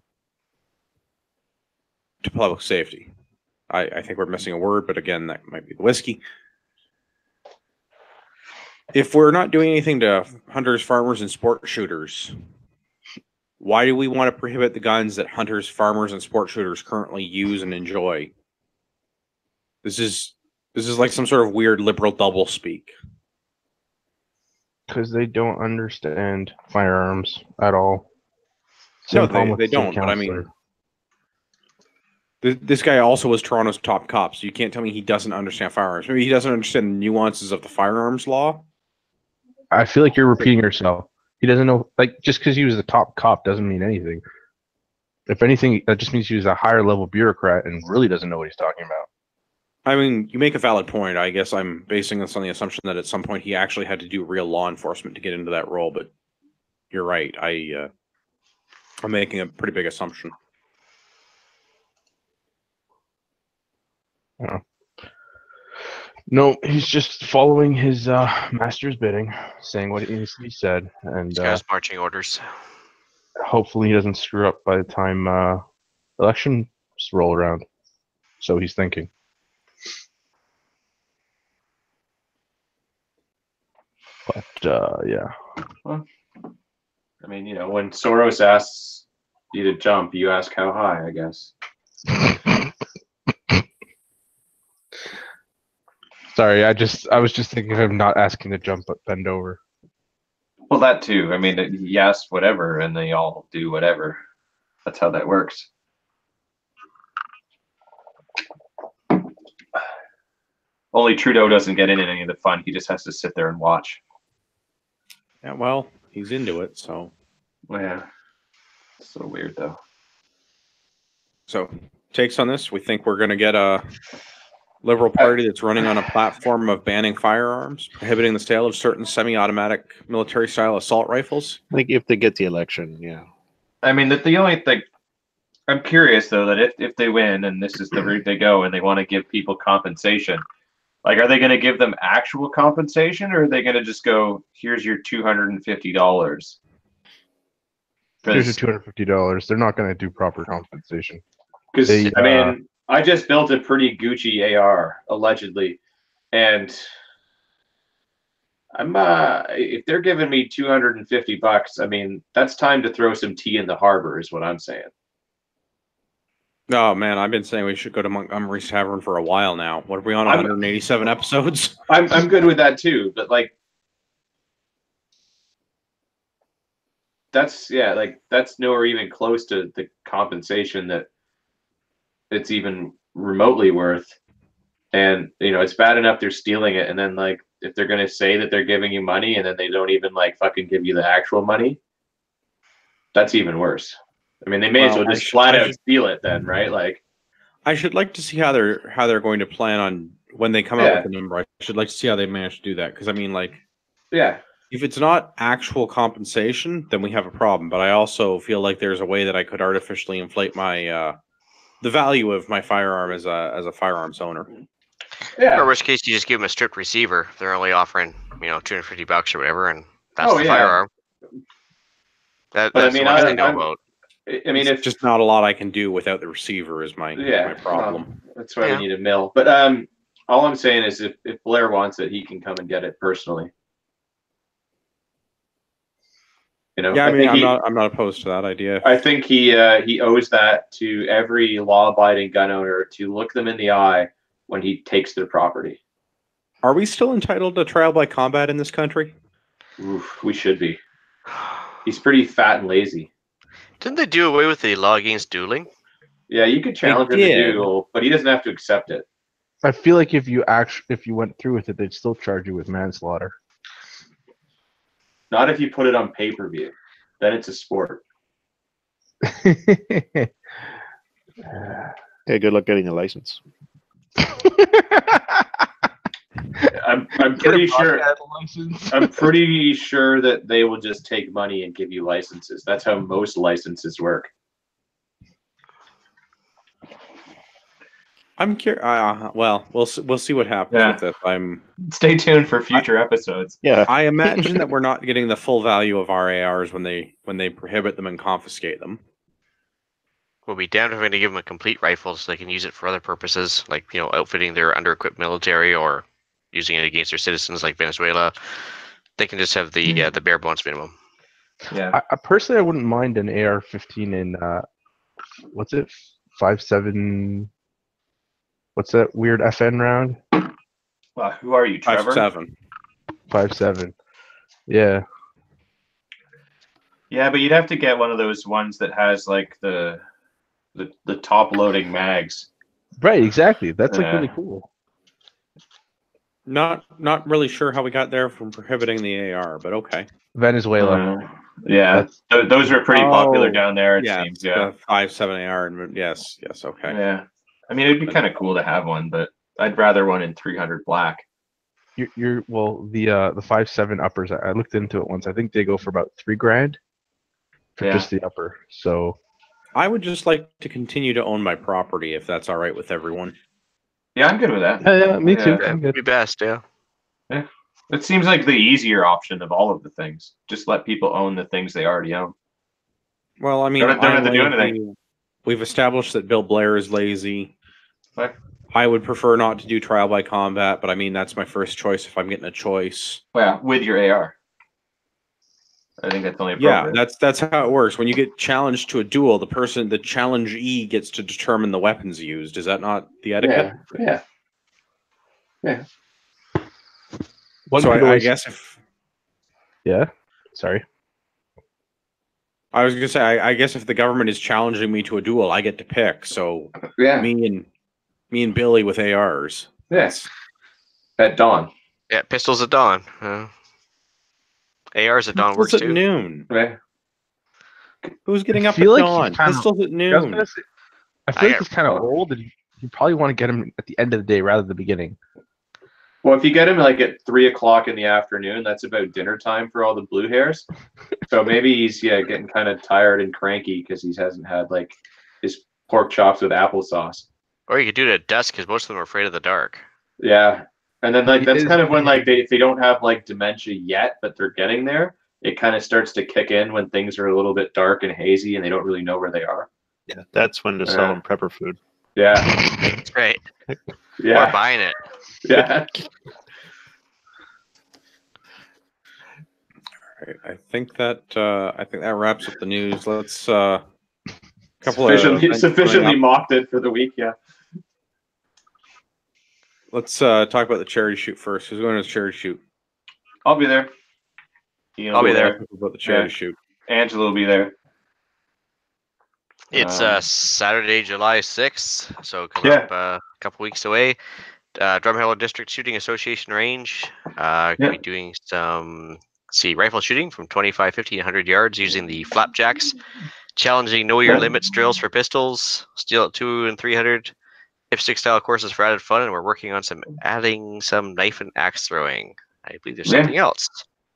to public safety. I think we're missing a word, but again, that might be the whiskey. If we're not doing anything to hunters, farmers, and sport shooters, why do we want to prohibit the guns that hunters, farmers, and sport shooters currently use and enjoy? This is like some sort of weird liberal doublespeak. Because they don't understand firearms at all. No, they don't. But I mean, this guy also was Toronto's top cop, so you can't tell me he doesn't understand firearms. Maybe he doesn't understand the nuances of the firearms law. I feel like you're repeating yourself. He doesn't know, like, just because he was the top cop doesn't mean anything. If anything, that just means he was a higher level bureaucrat and really doesn't know what he's talking about. I mean, you make a valid point. I guess I'm basing this on the assumption that at some point he actually had to do real law enforcement to get into that role, but you're right. I'm making a pretty big assumption. Yeah. No, he's just following his master's bidding, saying what needs to be said, and He's got his marching orders. hopefully he doesn't screw up by the time elections roll around. So he's thinking. But yeah. Well, I mean, you know, when Soros asks you to jump, you ask how high, I guess. Sorry, I was just thinking of him not asking to jump but bend over. Well, that too. I mean, he asks whatever, and they all do whatever. That's how that works. Only Trudeau doesn't get in any of the fun. He just has to sit there and watch. Yeah, well, he's into it, so. Well, yeah. It's so weird, though. So, takes on this? We think we're going to get a Liberal Party that's running on a platform of banning firearms, prohibiting the sale of certain semi-automatic military-style assault rifles. I think if they get the election, yeah. I mean, the only thing I'm curious though that if they win and this is the route they go and they want to give people compensation, like, are they going to give them actual compensation or are they going to just go, here's your $250? Here's your $250. They're not going to do proper compensation. Because I mean, I just built a pretty Gucci AR allegedly, and I'm if they're giving me $250, I mean, that's time to throw some tea in the harbor, is what I'm saying. Oh man, I've been saying we should go to Montgomery's Tavern for a while now. What are we on? 187 episodes? I'm good with that too, but like that's nowhere even close to the compensation that it's even remotely worth. And you know, it's bad enough they're stealing it, and then like if they're gonna say that they're giving you money and then they don't even like fucking give you the actual money, that's even worse. I mean, they may as well just flat out steal it then, right? Like, I should like to see how they're going to plan on when they come out with the number. I should like to see how they manage to do that, because I mean, like, yeah, if it's not actual compensation, then we have a problem. But I also feel like there's a way that I could artificially inflate my the value of my firearm as a firearms owner. Yeah. Or worst case, you just give them a stripped receiver. They're only offering, you know, $250 or whatever, and that's the firearm. That's I mean, the one thing I know about. I mean, it's just not a lot I can do without the receiver is my problem. That's why we need a mill. But all I'm saying is if Blair wants it, he can come and get it personally. You know, yeah, I mean, I'm not opposed to that idea. I think he owes that to every law-abiding gun owner to look them in the eye when he takes their property. Are we still entitled to trial by combat in this country? Oof, we should be. He's pretty fat and lazy. Didn't they do away with the law against dueling? Yeah, you could challenge him to duel, but he doesn't have to accept it. I feel like if you went through with it, they'd still charge you with manslaughter. Not if you put it on pay-per-view. Then it's a sport. Hey, good luck getting a license. I'm pretty sure. I'm pretty sure that they will just take money and give you licenses. That's how most licenses work. I'm curious. Well, we'll see what happens with this. Stay tuned for future episodes. Yeah, I imagine that we're not getting the full value of our ARs when they prohibit them and confiscate them. We'll be damned if we're going to give them a complete rifle so they can use it for other purposes, like outfitting their under-equipped military or using it against their citizens, like Venezuela. They can just have the bare bones minimum. Yeah. I personally, I wouldn't mind an AR-15 in what's it, 5.7. What's that weird FN round? Well, who are you, Trevor? 5.7. 5.7. Yeah. Yeah, but you'd have to get one of those ones that has like the top loading mags. Right, exactly. That's like really cool. Not really sure how we got there from prohibiting the AR, but okay. Venezuela. Those are pretty popular down there. It seems. Yeah. The 5.7 AR, and yes, okay. Yeah. I mean, it'd be kind of cool to have one, but I'd rather one in 300 black. The 5.7 uppers. I looked into it once. I think they go for about $3,000 for just the upper. So I would just like to continue to own my property if that's all right with everyone. Yeah, I'm good with that. Yeah, me too. That'd be best. Yeah. Yeah. It seems like the easier option of all of the things. Just let people own the things they already own. Well, I mean, don't have to do anything. We've established that Bill Blair is lazy. What? I would prefer not to do trial by combat, but I mean, that's my first choice if I'm getting a choice. Well, with your AR. I think that's only appropriate. Yeah, that's how it works. When you get challenged to a duel, the challengee gets to determine the weapons used. Is that not the etiquette? Yeah. So I guess if... Yeah, sorry. I was gonna say, I guess if the government is challenging me to a duel, I get to pick. So me and Billy with ARs. Yes. At dawn. Yeah, pistols at dawn. ARs at dawn works at too. Noon. Right. Who's getting up at dawn? Pistols at noon. I feel like he's kind of old, and you probably want to get him at the end of the day rather than the beginning. Well, if you get him like at 3 o'clock in the afternoon, that's about dinner time for all the blue hairs. So maybe he's getting kind of tired and cranky because he hasn't had like his pork chops with applesauce. Or you could do it at dusk because most of them are afraid of the dark. Yeah, and then like that's kind of when like if they don't have like dementia yet, but they're getting there, it kind of starts to kick in when things are a little bit dark and hazy and they don't really know where they are. Yeah, that's when to sell them prepper food. Yeah, that's right. Yeah, or buying it. Yeah. All right, I think that wraps up the news. Let's sufficiently mocked it for the week. Yeah. Let's talk about the charity shoot first. Who's going to the charity shoot? I'll be there. I'll be there. About the charity shoot. Angela will be there. It's Saturday, July 6th, so coming up a couple weeks away. Drumheller District Shooting Association Range. Going to be doing some rifle shooting from 25, 50, and 100 yards using the flapjacks. Challenging know your limits drills for pistols. Steel at 2 and 300. Dipstick style courses for added fun, and we're working on adding some knife and axe throwing. I believe there's something else.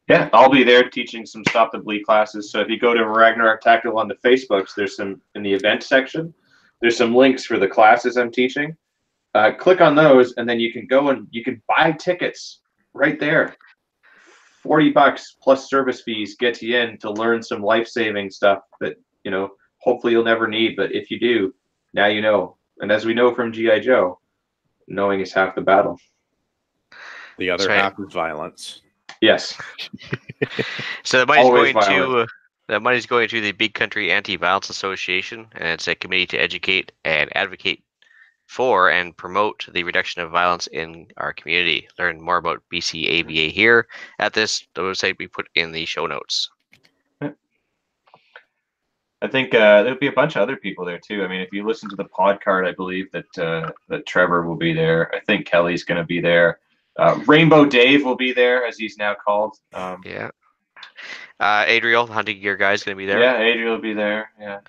Yeah, I'll be there teaching some Stop the Bleed classes. So if you go to Ragnarok Tactical on the Facebooks, there's some in the event section. There's some links for the classes I'm teaching. Click on those, and then you can go and you can buy tickets right there. $40 plus service fees gets you in to learn some life-saving stuff that hopefully you'll never need. But if you do, now you know. And as we know from G.I. Joe, knowing is half the battle. The other half is violence. Yes. So the money's going to the Big Country Anti-Violence Association, and it's a committee to educate and advocate for and promote the reduction of violence in our community. Learn more about BCAVA here at the website we put in the show notes. I think there'll be a bunch of other people there too. I mean, if you listen to the pod card, I believe that Trevor will be there. I think Kelly's going to be there. Rainbow Dave will be there, as he's now called. Yeah. Adriel, Hunting Gear Guy's going to be there. Yeah, Adriel will be there. Yeah.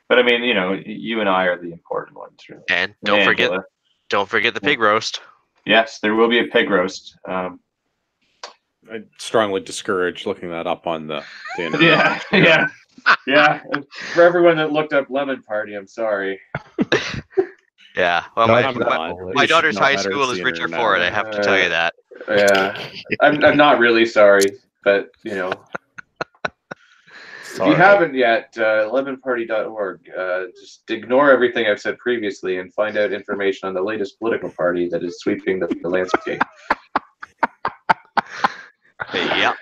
But I mean, you and I are the important ones, really. And don't forget the pig roast. Yes, there will be a pig roast. I strongly discourage looking that up on the internet. Yeah. And for everyone that looked up Lemon Party, I'm sorry. Yeah. Well, my daughter's high school is richer for it. I have to tell you that. Yeah. I'm not really sorry, but if you haven't yet, lemonparty.org, just ignore everything I've said previously and find out information on the latest political party that is sweeping the landscape. Yeah.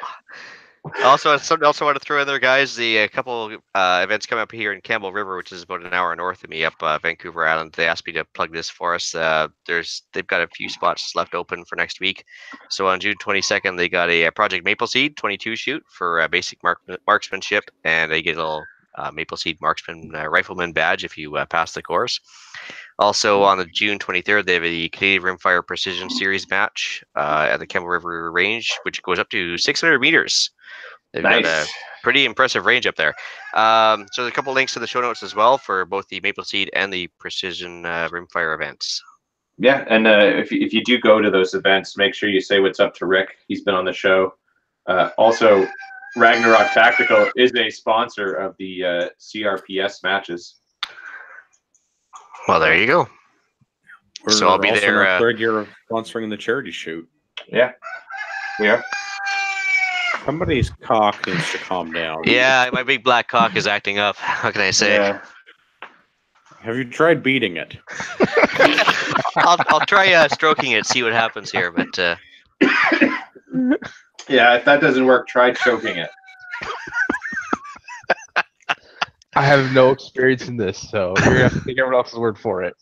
Also want to throw in there, guys, the couple events coming up here in Campbell River, which is about an hour north of me, up Vancouver Island. They asked me to plug this for us. They've got a few spots left open for next week. So on June 22nd, they got a Project Maple Seed 22 shoot for basic marksmanship, and they get a little Maple Seed Marksman Rifleman badge if you pass the course. Also on the June 23rd, they have a Canadian Rimfire Precision Series match at the Campbell River Range, which goes up to 600 meters. They've got a pretty impressive range up there. So there's a couple links to the show notes as well for both the Maple Seed and the Precision Rimfire events. Yeah, and if you do go to those events, make sure you say what's up to Rick. He's been on the show. Also, Ragnarok Tactical is a sponsor of the CRPS matches. Well, there you go. So I'll be also there. In our third year of sponsoring the charity shoot. Yeah, we are. Somebody's cock needs to calm down. Yeah, my big black cock is acting up. How can I say? Yeah. Have you tried beating it? I'll try stroking it, see what happens here. But yeah, if that doesn't work, try choking it. I have no experience in this, so you're gonna have to take everyone else's word for it.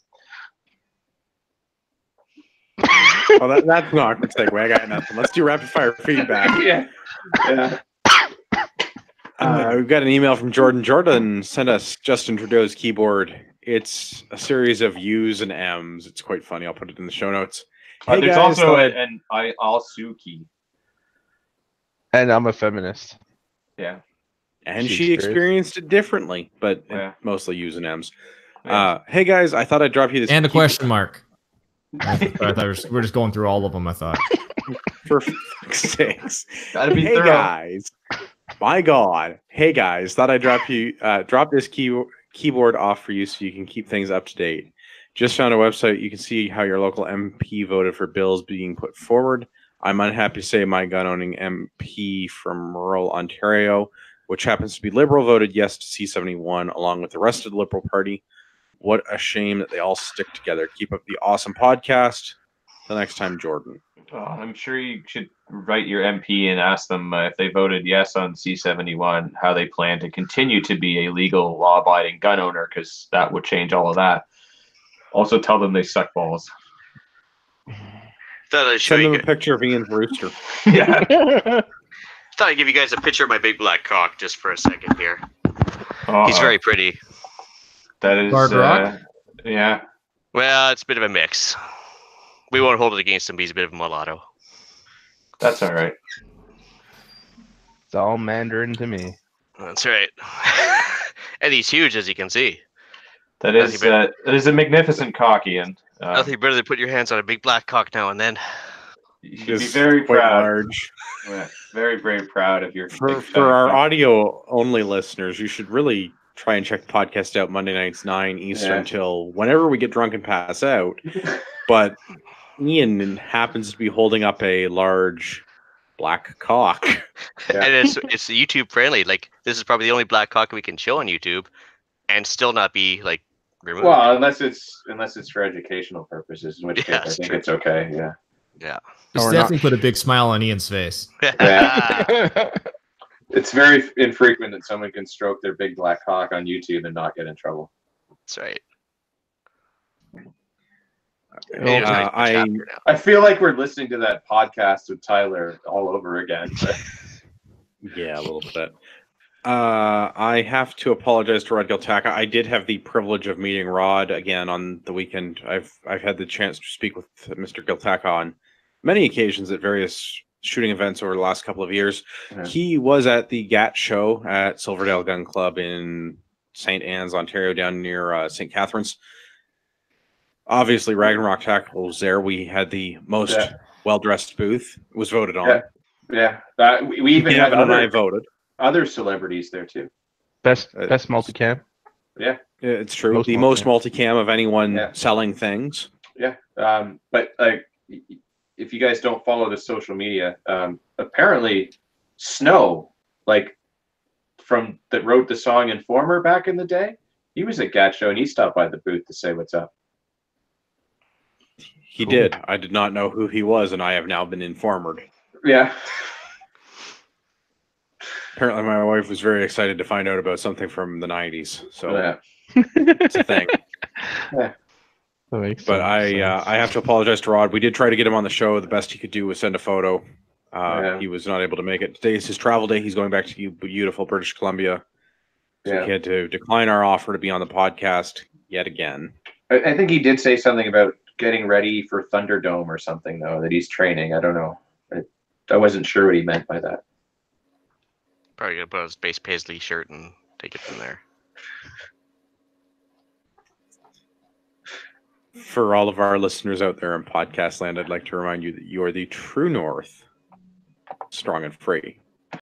Well, that's an awkward segue. I got nothing. Let's do rapid fire feedback. Yeah. We've got an email from Jordan. Jordan sent us Justin Trudeau's keyboard. It's a series of U's and M's. It's quite funny. I'll put it in the show notes. Hey There's guys, also an I'll-Sue key. And I'm a feminist. Yeah. And she experienced it differently, but mostly U's and M's. Hey guys, I thought I'd drop you this. And a question mark. I thought we're just going through all of them, I thought. For fuck's sakes. Gotta be hey thorough. Guys. My God. Hey guys, thought I'd drop this keyboard off for you so you can keep things up to date. Just found a website. You can see how your local MP voted for bills being put forward. I'm unhappy to say my gun-owning MP from rural Ontario, which happens to be Liberal, voted yes to C-71 along with the rest of the Liberal Party. What a shame that they all stick together. Keep up the awesome podcast. Till next time, Jordan. Oh, I'm sure you should write your MP and ask them if they voted yes on C-71, how they plan to continue to be a legal, law-abiding gun owner, because that would change all of that. Also tell them they suck balls. Send them a picture of Ian's rooster. Yeah. Thought I'd give you guys a picture of my big black cock just for a second here. He's very pretty. That is, Hard rock? Yeah. Well, it's a bit of a mix. We won't hold it against him. He's a bit of a mulatto. That's all right. It's all Mandarin to me. That's right. And he's huge, as you can see. That is a magnificent cock, Ian. Nothing better than put your hands on a big black cock now and then. You should be very proud. Large. Yeah, very, very proud of your. For our audio-only listeners, you should really try and check the podcast out Monday nights 9 Eastern till whenever we get drunk and pass out. But Ian happens to be holding up a large black cock. Yeah. And it's YouTube friendly. Like, this is probably the only black cock we can show on YouTube and still not be like removed. Well, unless it's for educational purposes, in which case I think it's okay. Yeah. Yeah. Just definitely put a big smile on Ian's face. Yeah. It's very infrequent that someone can stroke their big black cock on YouTube and not get in trouble. That's right. I feel like we're listening to that podcast with Tyler all over again. Yeah, a little bit. I have to apologize to Rod Giltaca. I did have the privilege of meeting Rod again on the weekend. I've had the chance to speak with Mr. Giltaca on many occasions at various shooting events over the last couple of years. Yeah. He was at the GAT show at Silverdale Gun Club in St. Anne's, Ontario, down near St. Catharines. Obviously, Ragnarok Tackle was there. We had the most well-dressed booth. It was voted on. Yeah. We even had Gavin and I voted. Other celebrities there too. Best multicam. Yeah, it's true. The most multicam of anyone selling things. Yeah, but like, if you guys don't follow the social media, apparently Snow, like that wrote the song Informer back in the day, he was at GAT show and he stopped by the booth to say what's up. He did. I did not know who he was, and I have now been informed. Yeah. Apparently, my wife was very excited to find out about something from the 90s. So it's a thing. Yeah. But I have to apologize to Rod. We did try to get him on the show. The best he could do was send a photo. He was not able to make it. Today is his travel day. He's going back to beautiful British Columbia. So he had to decline our offer to be on the podcast yet again. I think he did say something about getting ready for Thunderdome or something, though, that he's training. I don't know. I wasn't sure what he meant by that. Probably gonna put on his base paisley shirt and take it from there. For all of our listeners out there in podcast land, I'd like to remind you that you are the true north, strong and free.